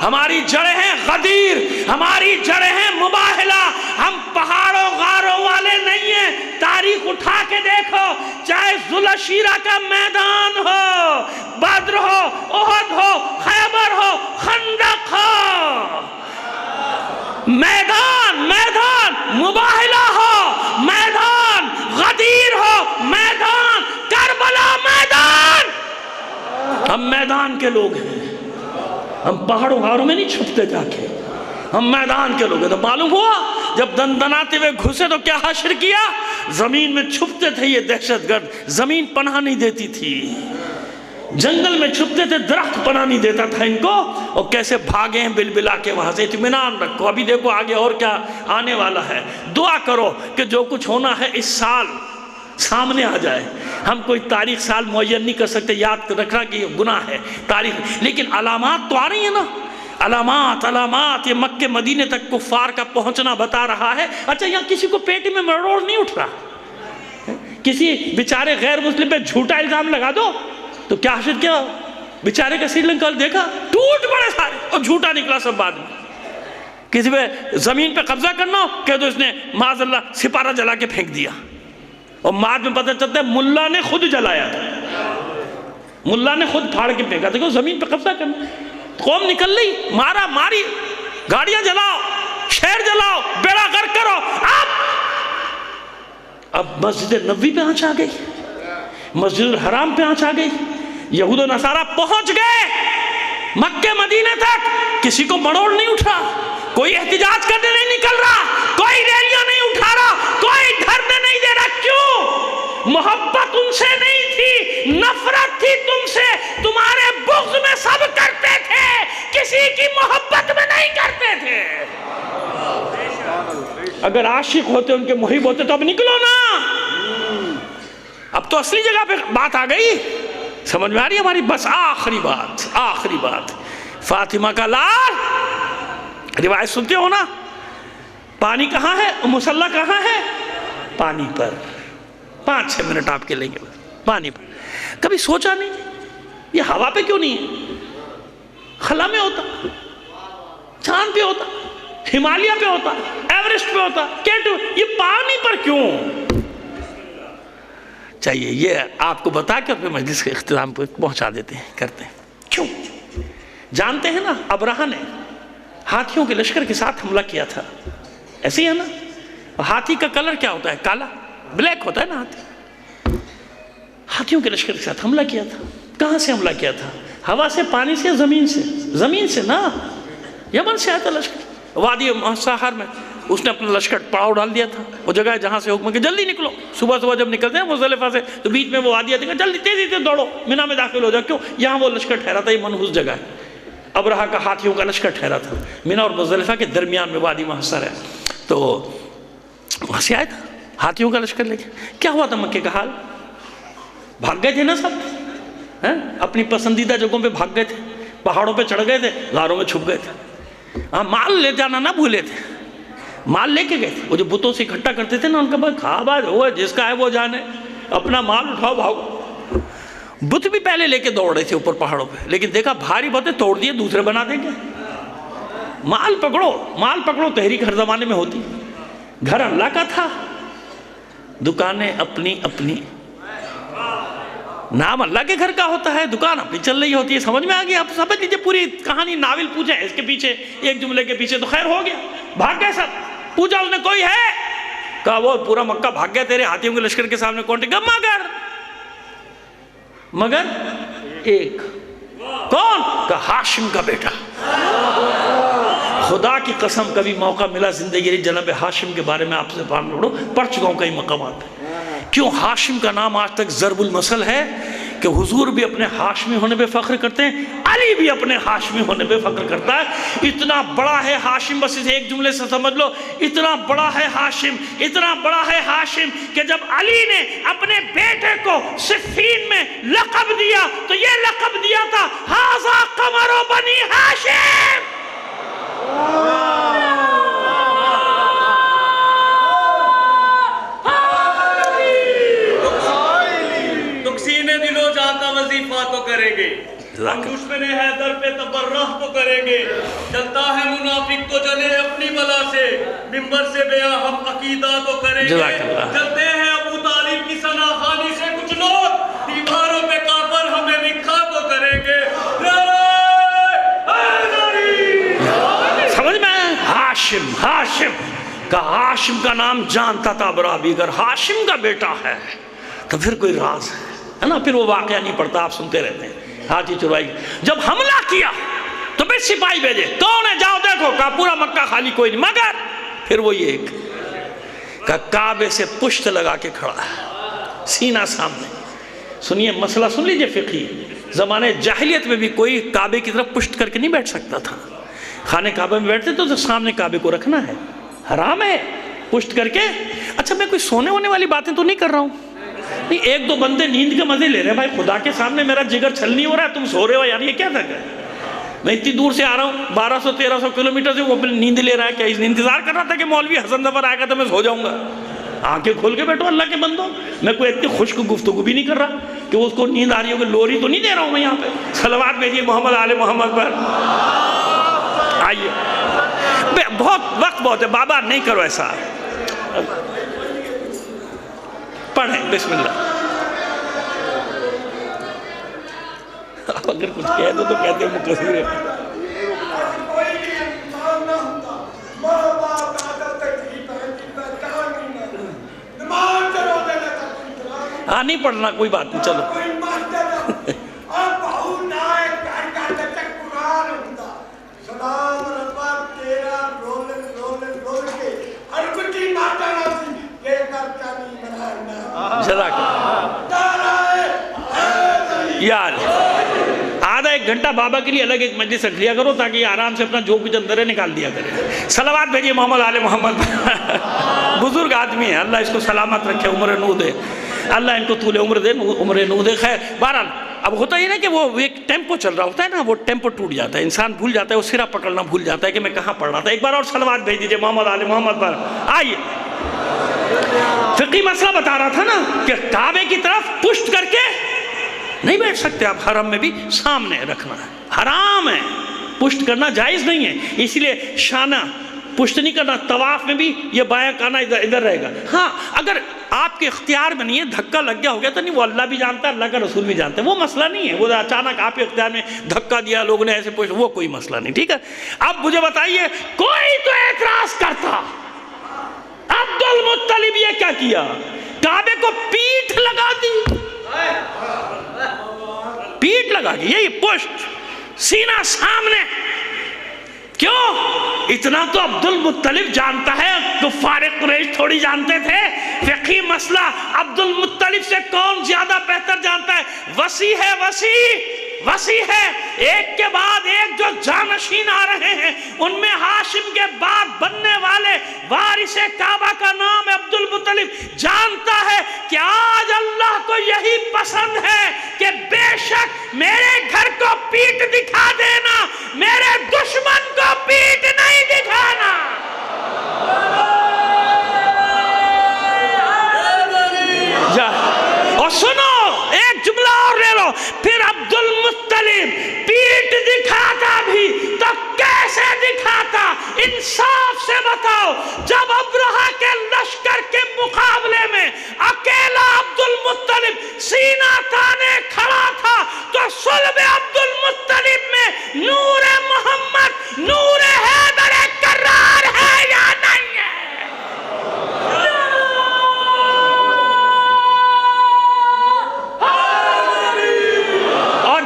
ہماری جڑیں ہیں غدیر، ہماری جڑیں ہیں مباہلہ. ہم پہاڑوں غاروں والے نہیں ہیں. تاریخ اٹھا کے دیکھو، چاہے ذوالشیرہ کا میدان ہو، بدر ہو، احد ہو، خیبر ہو، خندق ہو، میدان مباہلہ ہو، میدان غدیر ہو، میدان کربلا، میدان. ہم میدان کے لوگ ہیں. ہم پہاڑوں غاروں میں نہیں چھپتے جا کے، ہم میدان کے لوگ ہیں. تو معلوم ہوا جب دندناتے ہوئے گھسے تو کیا حشر کیا؟ زمین میں چھپتے تھے یہ دہشت گرد، زمین پناہ نہیں دیتی تھی، جنگل میں چھپتے تھے، درخت پناہ نہیں دیتا تھا ان کو، اور کیسے بھاگے ہیں بل بلا کے وہاں سے۔ اطمینان رکھو، ابھی دیکھو آگے اور کیا آنے والا ہے۔ دعا کرو کہ جو کچھ ہونا ہے اس سال سامنے آ جائے۔ ہم کوئی تاریخ سال معین نہیں کر سکتے، یاد رکھنا کہ یہ گناہ ہے تاریخ، لیکن علامات تو آ رہی ہیں نا، علامات۔ یہ مکہ مدینے تک کفار کا پہنچنا بتا رہا ہے۔ اچھا یہاں کسی کو پیٹ میں مروڑ نہیں اٹھ رہا، کسی بیچارے غیر مسلم پہ جھوٹا الزام لگا دو تو کیا حشر کیا؟ بیچارے کا سری لنکا دیکھا ٹوٹ پڑے سارے، اور جھوٹا نکلا سب بعد میں۔ کسی پہ زمین پہ قبضہ کرنا ہو کہہ دو اس نے معاذ اللہ سپارہ جلا کے پھینک دیا، اور بعد میں پتہ چلتا ہے ملا نے خود جلایا تھا، ملا نے خود پھاڑ کے پھینکا تھا، کہ زمین پہ قبضہ کرنا۔ قوم نکل رہی، مارا ماری، گاڑیاں جلاؤ، شہر جلاؤ، بیڑا غرق کرو۔ اب مسجد نبوی پہ آنچ آ گئی، مسجد الحرام پہ آنچ آ گئی، یہود و نصارہ پہنچ گئے مکہ مدینے تک، کسی کو مروڑ نہیں اٹھا، کوئی احتجاج کرنے نہیں نکل رہا، کوئی ریلیاں نہیں اٹھا رہا، کوئی دھرنے نہیں دے رہا۔ کیوں؟ محبت ان سے نہیں تھی، نفرت تھی تم سے۔ تمہارے بغض میں سب کرتے تھے، کسی کی محبت میں نہیں کرتے تھے۔ اگر عاشق ہوتے، ان کے محب ہوتے تو اب نکلو نا۔ اب تو اصلی جگہ پہ بات آ گئی، سمجھ میں آ رہی ہے ہماری؟ بس آخری بات، فاطمہ کا لال، روایت سنتے ہو نا، پانی کہاں ہے؟ مصلی کہاں ہے؟ پانی پر۔ 5-6 منٹ آپ کے لیں گے پانی پر۔ کبھی سوچا نہیں یہ ہوا پہ کیوں نہیں ہے؟ خلا میں ہوتا، چاند پہ ہوتا، ہمالیہ پہ ہوتا، ایورسٹ پہ ہوتا، یہ پانی پر کیوں چاہیے؟ یہ آپ کو بتا کے اپنے مجلس کے اختتام کو پہنچا دیتے ہیں، کرتے ہیں۔ کیوں؟ جانتے ہیں نا ابرہہ نے ہاتھیوں کے لشکر کے ساتھ حملہ کیا تھا، ایسے ہی ہے نا؟ ہاتھی کا کلر کیا ہوتا ہے؟ کالا، بلیک ہوتا ہے نا ہاتھی۔ ہاتھیوں کے لشکر کے ساتھ حملہ کیا تھا۔ کہاں سے حملہ کیا تھا؟ ہوا سے، پانی سے، زمین سے؟ زمین سے نا، یمن سے آیا تھا لشکر، وادی ساحر میں اس نے اپنا لشکر پڑاؤ ڈال دیا تھا۔ وہ جگہ ہے جہاں سے حکم کہ جلدی نکلو، صبح جب نکلتے ہیں مزدلفہ سے تو بیچ میں وہ وادی آتی ہے، جلدی تیزی سے دوڑو، مینا میں داخل ہو جاؤ۔ کیوں؟ یہاں وہ لشکر ٹھہرا تھا، یہ منحوس جگہ ہے، ابرہہ کا ہاتھیوں کا لشکر ٹھہرا تھا، مینا اور مزدلفہ کے درمیان میں وادی محصر ہے۔ تو وہاں سے آیا تھا ہاتھیوں کا لشکر لے کے۔ کیا ہوا تھا مکے کا حال؟ بھاگ گئے تھے نا سب، اپنی پسندیدہ جگہوں پہ بھاگ گئے تھے، پہاڑوں پہ چڑھ گئے تھے، غاروں میں چھپ گئے تھے۔ مال لے جانا نہ بھولے تھے، مال لے کے گئے تھے۔ وہ جو بتوں سے اکٹھا کرتے تھے نا، ان کا بھائی کھا باز ہوا، جس کا ہے وہ جانے، اپنا مال اٹھاؤ بھاگو۔ بت بھی پہلے لے کے دوڑ رہے تھے اوپر پہاڑوں پہ، لیکن دیکھا بھاری بتیں توڑ دیے، دوسرے بنا دیں گے۔ مال پکڑو تحریک ہر زمانے میں ہوتی۔ گھر اللہ کا تھا، دکانیں اپنی اپنی، نام اللہ کے گھر کا ہوتا ہے، دکان اپنی چل رہی ہوتی ہے۔ سمجھ میں آ گیا؟ آپ سمجھ لیجیے پوری کہانی، ناول پوچھیں اس کے پیچھے، ایک جملے کے پیچھے تو خیر ہو گیا۔ بھاگ گئے سب، پوچھا اس نے کوئی ہے؟ کہا وہ پورا مکہ بھاگ گیا تیرے ہاتھیوں کے لشکر کے سامنے۔ کون ٹھیک؟ مگر ایک، کون؟ کہا ہاشم کا بیٹا۔ خدا کی قسم کبھی موقع ملا زندگی جناب ہاشم کے بارے میں آپ سے پڑھ چکا ہوں کئی مقامات پہ۔ کیوں ہاشم کا نام آج تک ضرب المثل ہے کہ حضور بھی اپنے ہاشمی ہونے پہ فخر کرتے ہیں، علی بھی اپنے ہاشمی ہونے پہ فخر کرتا ہے۔ اتنا بڑا ہے ہاشم، بس اسے ایک جملے سے سمجھ لو، اتنا بڑا ہے ہاشم، اتنا بڑا ہے ہاشم کہ جب علی نے اپنے بیٹے کو صفین میں لقب دیا تو یہ لقب دیا تھا ھذا قمر بنی ہاشم۔ تقسیم دلو جہاں کا وظیفہ تو کریں گے، ہم دشمن حیدر پہ تبرہ تو کریں گے، جلتا ہے منافق تو جلے اپنی بلا سے، ممبر سے بیاں ہم عقیدہ تو کریں گے، جلتے ہیں ابو طالب کی ثنا خانی سے کچھ لوگ، دیواروں پہ کافر ہمیں لکھا تو کریں گے۔ سمجھ میں؟ ہاشم کا، ہاشم کا نام جانتا تھا ابرہہ بھی، اگر ہاشم کا بیٹا ہے تو پھر کوئی راز ہے نا، پھر وہ واقعہ نہیں پڑتا، آپ سنتے رہتے ہیں۔ ہاتھی چروائی جب حملہ کیا تو پھر سپاہی بھیجے، کون ہے؟ جاؤ دیکھو، کہا پورا مکہ خالی، کوئی نہیں، مگر پھر وہی ایک کہ کعبے سے پشت لگا کے کھڑا ہے، سینہ سامنے. سنیے مسئلہ سن لیجئے فقہی. زمانے جاہلیت میں بھی کوئی کعبے کی طرف پشت کر کے نہیں بیٹھ سکتا تھا. خانے کعبے میں بیٹھتے تو سامنے کعبے کو رکھنا ہے، حرام ہے پشت کر کے. اچھا میں کوئی سونے ہونے والی باتیں تو نہیں کر رہا ہوں. نہیں، ایک دو بندے نیند کے مزے لے رہے ہیں. بھائی خدا کے سامنے میرا جگر چھل نہیں ہو رہا ہے، تم سو رہے ہو یار، یہ کیا تھا؟ میں اتنی دور سے آ رہا ہوں، 1200-1300 کلومیٹر سے، وہ اپنی نیند لے رہا ہے. کیا انتظار کر رہا تھا کہ مولوی حسن ظفر آئے گا تو میں سو جاؤں گا؟ آنکھیں کھول کے بیٹھو اللہ کے بندو. میں کوئی اتنی خشک گفتگو بھی نہیں کر رہا کہ اس کو نیند آ رہی ہو کہ لوری تو نہیں دے رہا ہوں میں یہاں پہ. صلوات بھیجیے محمد آل محمد پر. آئیے، بہت وقت بہت ہے بابا، نہیں کرو ایسا. پڑھیں بسم اللہ. اگر کچھ کہہ دو تو کہتے ہیں مقصر ہے. کوئی بھی انسان نہ ہوتا، ماں باپ عادت تک ہی پہنچی نماز چلو دینا تھا کوئی. ہاں نہیں پڑھنا، کوئی بات نہیں، چلو. کوئی ماسٹر اور بہو نائے گھر تک قرآن ہوتا. سلام ربا تیرا رول کے ہر کچھ ہی ماتا نہ سی یہ کر کیا نہیں بنانا. جزاک یار آدھا ایک گھنٹہ بابا کے لیے الگ ایک مجلس رکھ لیا کرو تاکہ یہ آرام سے اپنا جو کچھ اندر ہے نکال دیا کرے. صلوات بھیجیے محمد آل محمد. بزرگ آدمی ہے، اللہ اس کو سلامت رکھے، عمر نو دے، اللہ ان کو طول عمر دے، عمر نو دے. خیر بہرحال اب ہوتا یہ نا کہ وہ ایک ٹیمپو چل رہا ہوتا ہے نا، وہ ٹیمپو ٹوٹ جاتا ہے، انسان بھول جاتا ہے، وہ سرا پکڑنا بھول جاتا ہے کہ میں کہاں پڑھ رہا تھا. ایک بار اور صلوات بھیج دیجیے محمد آل محمد پر. آئیے فقہی مسئلہ بتا رہا تھا نا کہ کعبے کی طرف پشت کر کے نہیں بیٹھ سکتے آپ. حرم میں بھی سامنے رکھنا ہے، حرام ہے، پشت کرنا جائز نہیں ہے. اس لیے شانہ پشت نہیں کرنا. طواف میں بھی یہ بایاں کانا ادھر رہے گا. ہاں اگر آپ کے اختیار میں نہیں ہے، دھکا لگ گیا ہو گیا تو نہیں، وہ اللہ بھی جانتا ہے، اللہ کا رسول بھی جانتا ہے، وہ مسئلہ نہیں ہے. وہ اچانک آپ کے اختیار میں دھکا دیا لوگوں نے ایسے پشت، وہ کوئی مسئلہ نہیں. ٹھیک ہے، اب مجھے بتائیے کوئی تو اعتراض کرتا عبد المطلب یہ کیا کیا؟ کعبے کو پیٹھ لگا دی، پیٹھ لگا دی، یہی پشت، سینہ سامنے. کیوں؟ اتنا تو عبد المطلب جانتا ہے، کفار قریش تھوڑی جانتے تھے. فقہی مسئلہ عبد المطلب سے کون زیادہ بہتر جانتا ہے؟ وسیع ہے، وسیع ہے. ایک کے بعد ایک جو جانشین آ رہے ہیں ان میں ہاشم کے بعد بننے والے وارث کعبہ کا نام عبد المطلب. جانتا ہے کہ آج اللہ کو یہی پسند ہے کہ بے شک میرے گھر کو پیٹ دکھا دینا، میرے دشمن کو پیٹ نہیں دکھانا. اور سنو ایک جملہ اور لے لو، پھر عبد المطلب پیٹ دکھاتا بھی تو کیسے دکھاتا؟ انصاف سے بتاؤ. جب ابرہہ کے لشکر کے مقابلے میں اکیلا عبد المطلب سینہ تانے کھڑا تھا تو صلب عبد المطلب میں نور محمد، نور حیدر کرار ہے یا نہیں ہے؟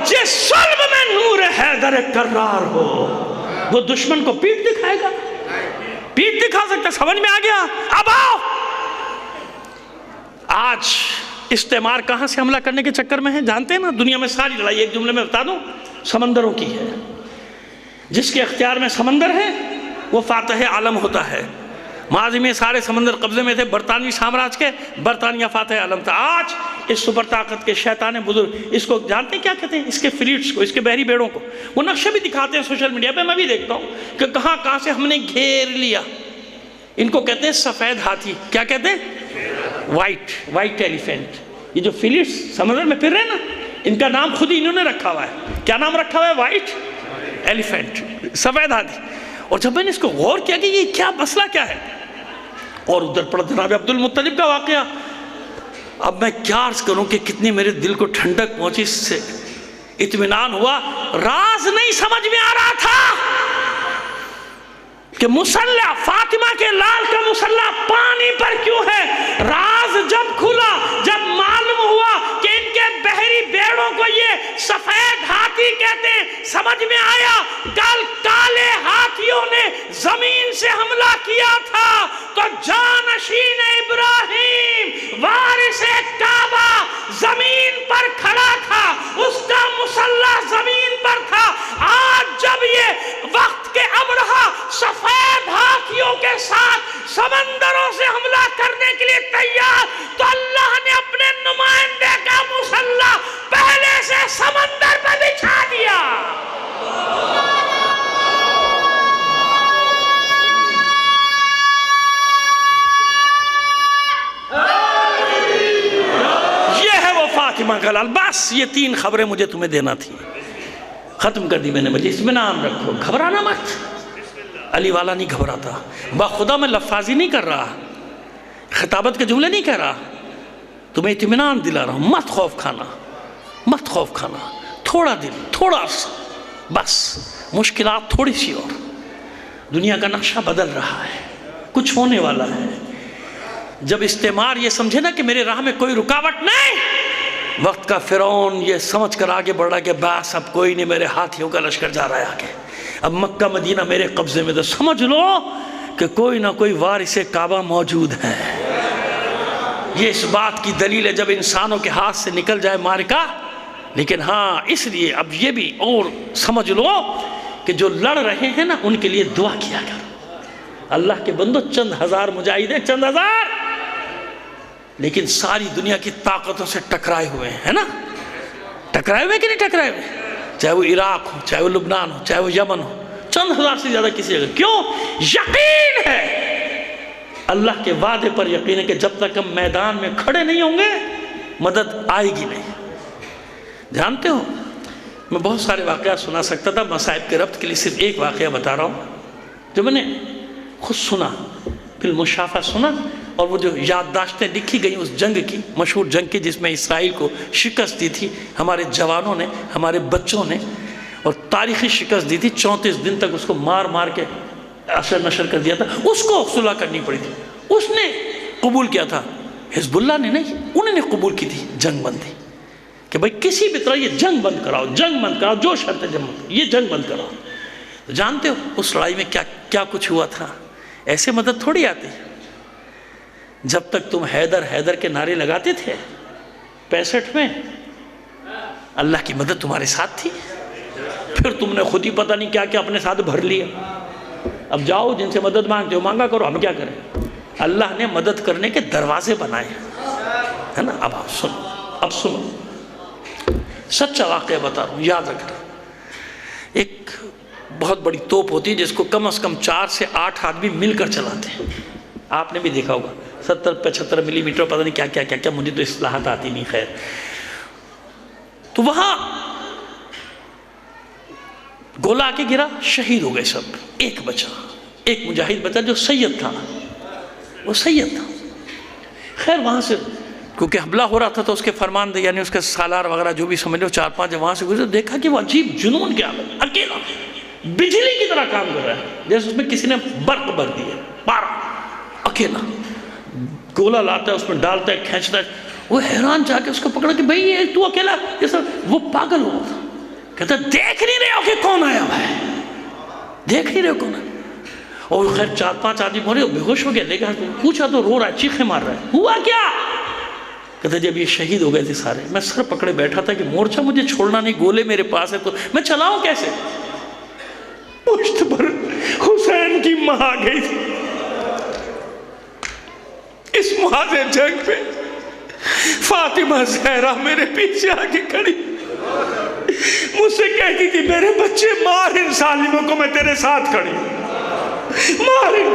جس صلب میں نور حیدر کرار ہو وہ دشمن کو پیٹ دکھائے گا؟ پیٹ دکھا سکتا. سمجھ میں آ گیا؟ اب آؤ، آج استعمار کہاں سے حملہ کرنے کے چکر میں ہے جانتے ہیں نا؟ دنیا میں ساری لڑائی ایک جملے میں بتا دوں، سمندروں کی ہے. جس کے اختیار میں سمندر ہے وہ فاتح عالم ہوتا ہے. ماضی میں سارے سمندر قبضے میں تھے برطانوی سامراج کے، برطانیہ فاتح عالم تھا. آج اس سپر طاقت کے شیطان بزرگ اس کو جانتے ہیں کیا کہتے ہیں؟ اس کے فلیٹس کو، اس کے بحری بیڑوں کو. وہ نقشے بھی دکھاتے ہیں سوشل میڈیا پہ، میں بھی دیکھتا ہوں کہ کہاں کہاں سے ہم نے گھیر لیا. ان کو کہتے ہیں سفید ہاتھی. کیا کہتے ہیں؟ White elephant. یہ جو فلیٹس سمندر میں پھر رہے ہیں نا، ان کا نام خود ہی انہوں نے رکھا ہوا ہے. کیا نام رکھا ہوا ہے؟ وائٹ ایلیفینٹ، سفید ہاتھی. اور جب میں نے اس کو غور کیا کہ یہ کیا مسئلہ کیا ہے، اور ادھر پڑا جناب عبد المطلب کا واقعہ. اب میں کیا عرض کروں کہ کتنی میرے دل کو ٹھنڈک پہنچی، اس سے اطمینان ہوا. راز نہیں سمجھ میں آ رہا تھا کہ مسلح فاطمہ کے لال کا مسلح پانی پر کیوں ہے. راز جب کھلا، جب معلوم ہوا کہ ان کے بحری بیڑوں کو یہ سفید ہاتھی کہتے ہیں، سمجھ میں آیا کل کالے ہاتھیوں نے زمین سے حملہ کیا تھا. سمندر پہ بچھا دیا. یہ ہے وہ فاطمہ کا لال. بس یہ 3 خبریں مجھے تمہیں دینا تھی. ختم کر دی میں نے. مجھے اطمینان رکھو, گھبرانا مت. علی والا نہیں گھبراتا. باخدا میں لفاظی نہیں کر رہا, خطابت کے جملے نہیں کہہ رہا, تمہیں اطمینان دلا رہا ہوں. مت خوف کھانا, مت خوف کھانا. تھوڑا دن, تھوڑا عرصہ, بس. مشکلات تھوڑی سی اور. دنیا کا نقشہ بدل رہا ہے, کچھ ہونے والا ہے. جب استعمار یہ سمجھے نا کہ میرے راہ میں کوئی رکاوٹ نہیں, وقت کا فرعون یہ سمجھ کر آگے بڑھ رہا کہ بس اب کوئی نہیں, میرے ہاتھیوں کا لشکر جا رہا ہے آگے, اب مکہ مدینہ میرے قبضے میں, تو سمجھ لو کہ کوئی نہ کوئی وارث کعبہ موجود ہے. یہ اس بات کی دلیل ہے جب انسانوں کے ہاتھ سے نکل جائے معرکہ. لیکن ہاں اس لیے اب یہ بھی اور سمجھ لو کہ جو لڑ رہے ہیں نا ان کے لیے دعا کیا کرو. اللہ کے بندو, چند ہزار مجاہد ہیں, چند ہزار, لیکن ساری دنیا کی طاقتوں سے ٹکرائے ہوئے ہیں نا. ٹکرائے ہوئے کہ نہیں ٹکرائے ہوئے؟ چاہے وہ عراق ہو, چاہے وہ لبنان ہو, چاہے وہ یمن ہو, چند ہزار سے زیادہ کسی جگہ. کیوں؟ یقین ہے, اللہ کے وعدے پر یقین ہے کہ جب تک ہم میدان میں کھڑے نہیں ہوں گے مدد آئے گی نہیں. جانتے ہو میں بہت سارے واقعات سنا سکتا تھا, مصائب کے ربط کے لیے صرف ایک واقعہ بتا رہا ہوں جو میں نے خود سنا, بالمشافہ سنا, اور وہ جو یادداشتیں لکھی گئی اس جنگ کی, مشہور جنگ کی جس میں اسرائیل کو شکست دی تھی ہمارے جوانوں نے, ہمارے بچوں نے, اور تاریخی شکست دی تھی. 34 دن تک اس کو مار مار کے اثر نشر کر دیا تھا. اس کو صلح کرنی پڑی تھی. اس نے قبول کیا تھا, حزب اللہ نے نہیں, انہوں نے قبول کی تھی جنگ بندی کہ بھائی کسی بھی طرح یہ جنگ بند کراؤ, جنگ بند کراؤ, جو شرط ہے جنگ, یہ جنگ بند کراؤ. تو جانتے ہو اس لڑائی میں کیا کچھ ہوا تھا؟ ایسے مدد تھوڑی آتی. جب تک تم حیدر حیدر کے نعرے لگاتے تھے 65 میں, اللہ کی مدد تمہارے ساتھ تھی. پھر تم نے خود ہی پتہ نہیں کیا کیا اپنے ساتھ بھر لیا. اب جاؤ جن سے مدد مانگتے ہو مانگا کرو, ہم کیا کریں؟ اللہ نے مدد کرنے کے دروازے بنائے ہے نا. اب آپ سنو, اب سنو, سچا واقعہ بتا رہا ہوں, یاد رکھنا. ایک بہت بڑی توپ ہوتی ہے جس کو کم از کم 4 سے 8 آدمی مل کر چلاتے ہیں. آپ نے بھی دیکھا ہوگا 70-75 ملی میٹر, پتہ نہیں کیا کیا کیا, مجھے تو اصطلاحات آتی نہیں. خیر, تو وہاں گولا آ کے گرا, شہید ہو گئے سب. ایک بچا, ایک مجاہد بچا جو سید تھا, وہ سید تھا. خیر وہاں سے کیونکہ حملہ ہو رہا تھا تو اس کے فرمان دے, یعنی اس کے سالار وغیرہ جو بھی سمجھ لو 4-5 وہاں سے گزرے, دیکھا کہ وہ عجیب جنون کے حالت, اکیلا بجلی کی طرح کام کر رہا ہے, جیسے اس میں کسی نے برق بھر دی ہے, پارا, اکیلا. گولا لاتا ہے, اس میں ڈالتا ہے, کھینچتا ہے. وہ حیران جا کے اس کو پکڑا کہ بھئی یہ تو اکیلا, جیسا وہ پاگل ہوا تھا. کہتا دیکھ نہیں رہے ہو کہ کون آیا ہوا ہے, دیکھ نہیں رہے ہو کون ہے. اور خیر 4-5 آدمی بولے, بے ہوش ہو گیا. لیکن پوچھا تو رو رہا ہے, چیخیں مار رہا ہے. ہوا کیا؟ کہتا جب یہ شہید ہو گئے تھے سارے, میں سر پکڑے بیٹھا تھا کہ مورچہ مجھے چھوڑنا نہیں, گولے میرے پاس ہے تو میں چلاؤں کیسے؟ پشت پر حسین کی ماں آ گئی تھی. اس معاذ جنگ پہ فاطمہ زہرا میرے پیچھے آ کے کھڑی, مجھ سے کہتی تھی میرے بچے مار ان ظالموں کو, میں تیرے ساتھ کھڑی, مار ان,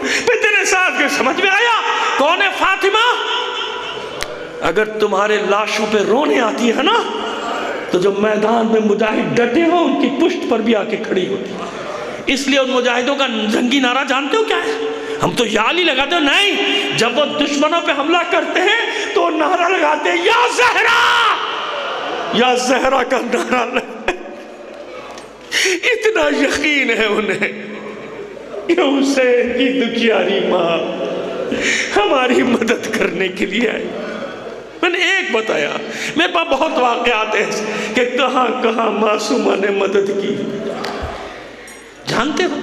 میں تیرے ساتھ. کے سمجھ میں آیا کون ہے فاطمہ؟ اگر تمہارے لاشوں پہ رونے آتی ہے نا تو جو میدان میں مجاہد ڈٹے ہوں ان کی پشت پر بھی آ کے کھڑی ہوتی. اس لیے ان مجاہدوں کا جنگی نعرہ جانتے ہو کیا ہے؟ ہم تو یا علی لگاتے ہو نہیں, جب وہ دشمنوں پہ حملہ کرتے ہیں تو نعرہ لگاتے ہیں یا زہرا, یا زہرا کا نعرہ لگاتے. اتنا یقین ہے انہیں کہ حسین کی دکھیاری ماں ہماری مدد کرنے کے لیے آئی. میں نے ایک بتایا, میرے پاس بہت واقعات ہیں کہ کہاں کہاں معصومہ نے مدد کی. جانتے ہو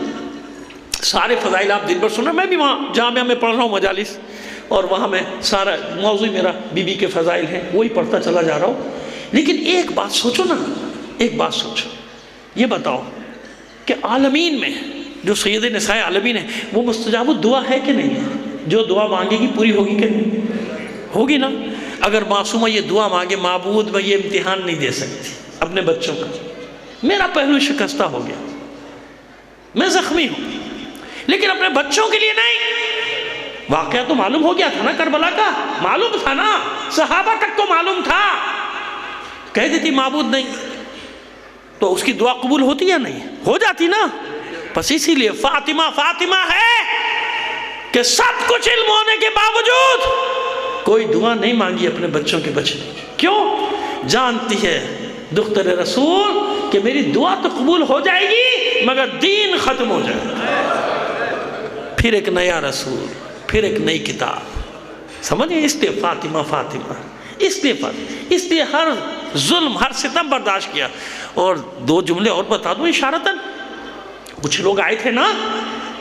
سارے فضائل آپ دن بھر سنا, میں بھی وہاں جامعہ میں پڑھ رہا ہوں مجالس, اور وہاں میں سارا موضوع میرا بی بی کے فضائل ہیں, وہی پڑھتا چلا جا رہا ہوں. لیکن ایک بات سوچو نا, ایک بات سوچو, یہ بتاؤ کہ عالمین میں جو سید نساء عالمین ہے وہ مستجاب الدعا ہے کہ نہیں ہے؟ جو دعا مانگے گی پوری ہوگی کہ نہیں ہوگی نا؟ اگر معصومہ یہ دعا مانگے معبود میں یہ امتحان نہیں دے سکتی اپنے بچوں کا، میرا پہلو شکستہ ہو گیا، میں زخمی ہوں، لیکن اپنے بچوں کے لیے نہیں۔ واقعہ تو معلوم ہو گیا تھا نا کربلا کا، معلوم تھا نا، صحابہ تک کو معلوم تھا، کہہ دیتی معبود نہیں تو اس کی دعا قبول ہوتی یا نہیں؟ ہو جاتی نا۔ بس اسی لیے فاطمہ فاطمہ ہے کہ سب کچھ علم ہونے کے باوجود کوئی دعا نہیں مانگی اپنے بچوں کے بچنے کی۔ کیوں؟ جانتی ہے دختر رسول کہ میری دعا تو قبول ہو جائے گی مگر دین ختم ہو جائے گا، پھر ایک نیا رسول، پھر ایک نئی کتاب۔ سمجھیں؟ اس لیے فاطمہ فاطمہ، اس لیے ہر ظلم ہر ستم برداشت کیا۔ اور دو جملے اور بتا دوں اشارتاً، کچھ لوگ آئے تھے نا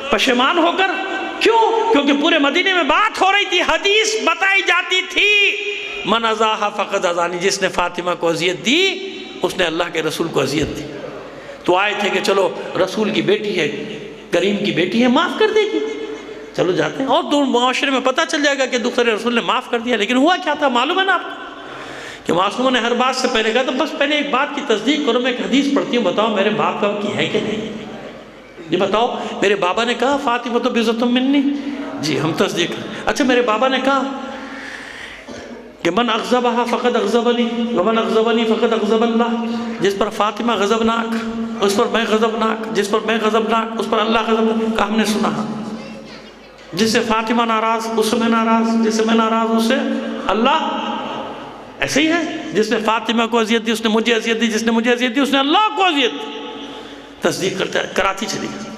پشیمان ہو کر، کیوں؟ کیونکہ پورے مدینے میں بات ہو رہی تھی، حدیث بتائی جاتی تھی، من ازاہا فقد ازانی، جس نے فاطمہ کو اذیت دی اس نے اللہ کے رسول کو اذیت دی۔ تو آئے تھے کہ چلو رسول کی بیٹی ہے، کریم کی بیٹی ہے، معاف کر دے گی، چلو جاتے ہیں، اور دو معاشرے میں پتہ چل جائے گا کہ دختر رسول نے معاف کر دیا۔ لیکن ہوا کیا تھا معلوم ہے نا آپ کو کہ معصومہ نے ہر بات سے پہلے کہا تو بس پہلے ایک بات کی تصدیق کرو، میں ایک حدیث پڑھتی ہوں، بتاؤ میرے باپ کا کی ہے کہ نہیں؟ یہ بتاؤ میرے بابا نے کہا فاطمہ تو بزت منی، جی ہم تصدیق کریں۔ اچھا میرے بابا نے کہا کہ من اغضبہا فقد اغضبنی ومن اغضبنی فقد اغضب اللہ، جس پر فاطمہ غضبناک اس پر میں غضبناک، جس پر میں غضبناک اس پر اللہ غضبناک۔ کہا ہم نے سنا، جس سے فاطمہ ناراض اس سے میں ناراض، جس سے میں ناراض اس سے اللہ۔ ایسے ہی ہے، جس نے فاطمہ کو اذیت دی اس نے مجھے اذیت دی، جس نے مجھے اذیت دی اس نے اللہ کو اذیت دی۔ تصدیق کراتی چلی گئی۔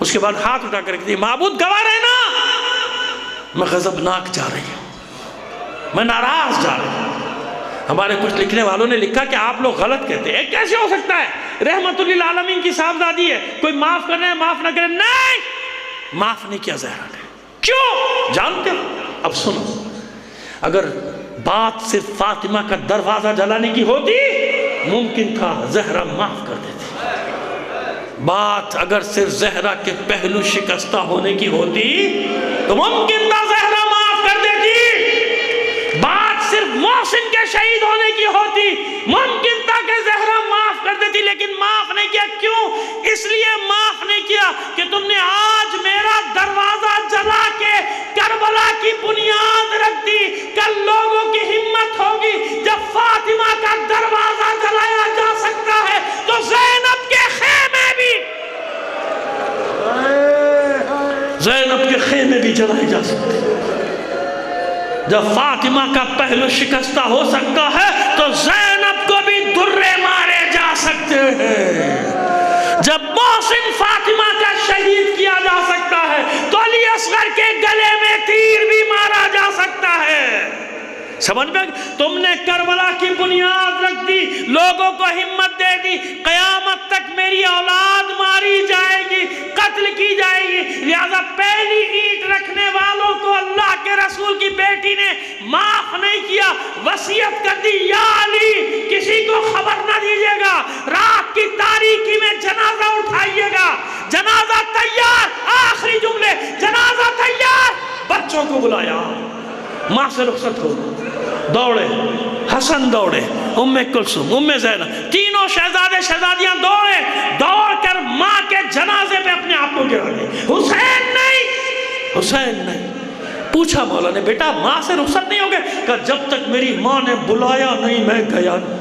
اس کے بعد ہاتھ اٹھا کر کہتی معبود گواہ رہے نا، میں غضبناک جا رہی ہوں، میں ناراض جا رہی ہوں۔ ہمارے کچھ لکھنے والوں نے لکھا کہ آپ لوگ غلط کہتے ہیں، کیسے ہو سکتا ہے؟ رحمت للعالمین کی صاحبزادی ہے، کوئی معاف کرنا ہے معاف نہ کرے، نہیں معاف نہیں کیا زہرا نے۔ کیوں؟ جانتے ہو؟ اب سنو، اگر بات صرف فاطمہ کا دروازہ جلانے کی ہوتی ممکن تھا زہرا معاف کر دیتی۔ بات اگر صرف زہرا کے پہلو شکستہ ہونے کی ہوتی تو ممکن تھا زہرا معاف کر دیتی۔ بات صرف محسن کے شہید ہونے کی ہوتی ممکن تھا کہ زہرا معاف کر دیتی، لیکن معاف نہیں کیا۔ کیوں؟ اس لیے معاف نہیں کیا کہ تم نے آج میرا دروازہ جلا کے کربلا کی بنیاد رکھ دی۔ کل لوگوں کی ہمت ہوگی جب فاطمہ کا دروازہ جلایا جا سکتا ہے تو زینب کے خیمے بھی، زینب کے خیمے بھی جلائے جا سکتے ہیں۔ جب فاطمہ کا پہلو شکستہ ہو سکتا ہے تو زینب کو بھی درے مارے جا سکتے ہیں۔ جب محسن فاطمہ کا شہید کیا جا سکتا ہے تو علی اصغر کے گلے میں تیر بھی مارا جا سکتا ہے۔ سمجھ میں؟ تم نے کربلا کی بنیاد رکھ دی، لوگوں کو ہمت دے دی، قیامت تک میری اولاد ماری جائے گی، قتل کی جائے گی، لہذا پہلی اینٹ رکھنے والوں کو اللہ کے رسول کی بیٹی نے معاف نہیں کیا، وصیت کر دی یا علی کسی کو خبر نہ دیجیے گا، رات کی تاریکی میں جنازہ اٹھائیے گا، جنازہ تیار، آخری جملے، جنازہ تیار، بچوں کو بلایا، ماں سے رخصت ہو، دوڑے، حسن دوڑے، ام کلثوم، ام زینب، تینوں شہزادے شہزادیاں دوڑے، دوڑ کر ماں کے جنازے پہ اپنے آپ کو گرا دے۔ حسین نہیں، حسین نہیں۔ پوچھا مولا نے بیٹا ماں سے رخصت نہیں ہو گئے؟ کہا جب تک میری ماں نے بلایا نہیں میں گیا نہیں،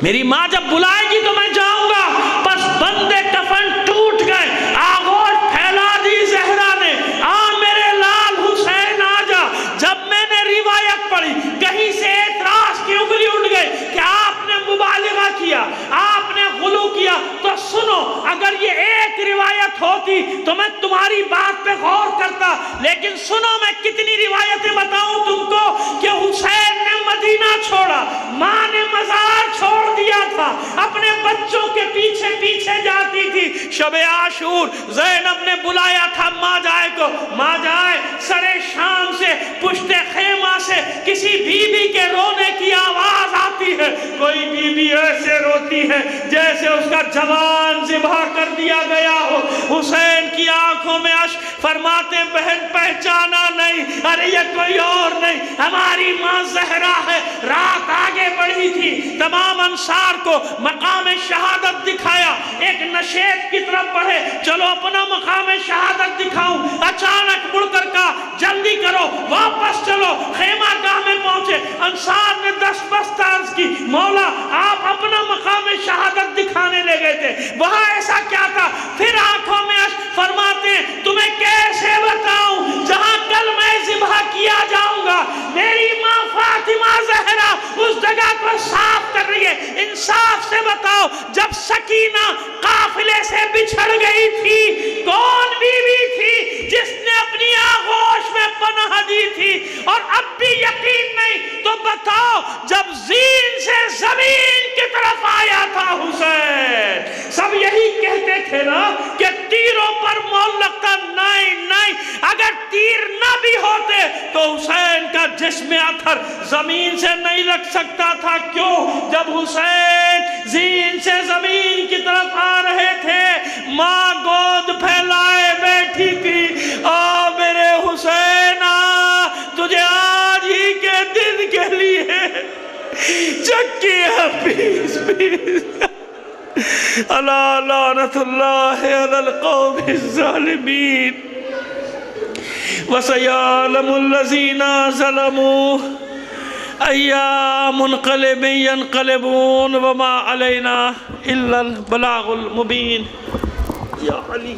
میری ماں جب بلائے گی تو میں جاؤں گا۔ پس بندے کفن ٹوٹ گئے، آغوش پھیلا دی زہرا نے، میرے لال حسین آ جا۔ جب میں نے روایت پڑھی کہیں سے اعتراض کی انگلی اٹھ گئی کہ آپ نے مبالغہ کیا، آپ نے غلو کیا، تو سنو اگر یہ ایک روایت ہوتی تو میں تمہاری بات پہ غور کرتا، لیکن سنو میں کتنی روایتیں بتاؤں تم کو کہ حسین نے مدینہ چھوڑا، ماں نے مزار چھوڑ دیا تھا، اپنے بچوں کے پیچھے پیچھے جاتی تھی۔ شب عاشور زینب نے بلایا تھا ماں جائے کو، ماں جائے، سرے شام سے پشت خیمہ سے کسی بی بی کے رونے کی آواز آتی ہے، کوئی بی بی ایسے روتی ہے جیسے اس کا جوان ذبح کر دیا گیا ہو، حسین کی آنکھوں میں اشک فرماتے ہیں بہن پہچانا نہیں، ارے یہ کوئی اور نہیں، ہماری ماں زہرا ہے۔ رات آگے بڑھی تھی، تمام انصار کو مقام شہادت دکھایا، ایک نشیب کی طرف بڑھے، چلو اپنا مقام شہادت دکھاؤں، اچانک مڑ کر کہا جلدی کرو واپس چلو۔ خیمہ گاہ میں پہنچے، انصار نے دست بست عرض کی مولا آپ اپنا مقام شہادت دکھانے لے گئے تھے، وہاں ایسا کیا تھا؟ پھر آنکھوں میں اشک، فرماتے ہیں تمہیں کیسے بتاؤں، جہاں کل میں ذبح کیا جاؤں گا میری ماں فاطمہ زہرا اس جگہ کو صاف کر رہی ہے۔ انصاف سے بتاؤ جب سکینہ قافلے سے بچھڑ گئی تھی کون بیوی تھی جس نے اپنی آغوش میں پناہ دی تھی؟ اور اب بھی یقین نہیں تو بتاؤ جب زین سے زمین کی طرف آیا تھا حسین، سب یہی کہتے تھے نا کہ تیروں پر معلق تھا، نہیں اگر تیر نہ بھی ہوتے تو حسین کا جسم اطہر زمین سے نہیں لگ سکتا تھا۔ کیوں؟ جب حسین زین سے زمین کی طرف آ رہے تھے ماں گود پھیلائے بیٹھی تھی، میرے حسین تجھے آج ہی کے دن کے لیے چکیہ پیس الا لعنت اللہ علی القوم الظالمین وسيعلم الذين ظلموا أي منقلب ينقلبون وما علينا إلا البلاغ المبين. يا علي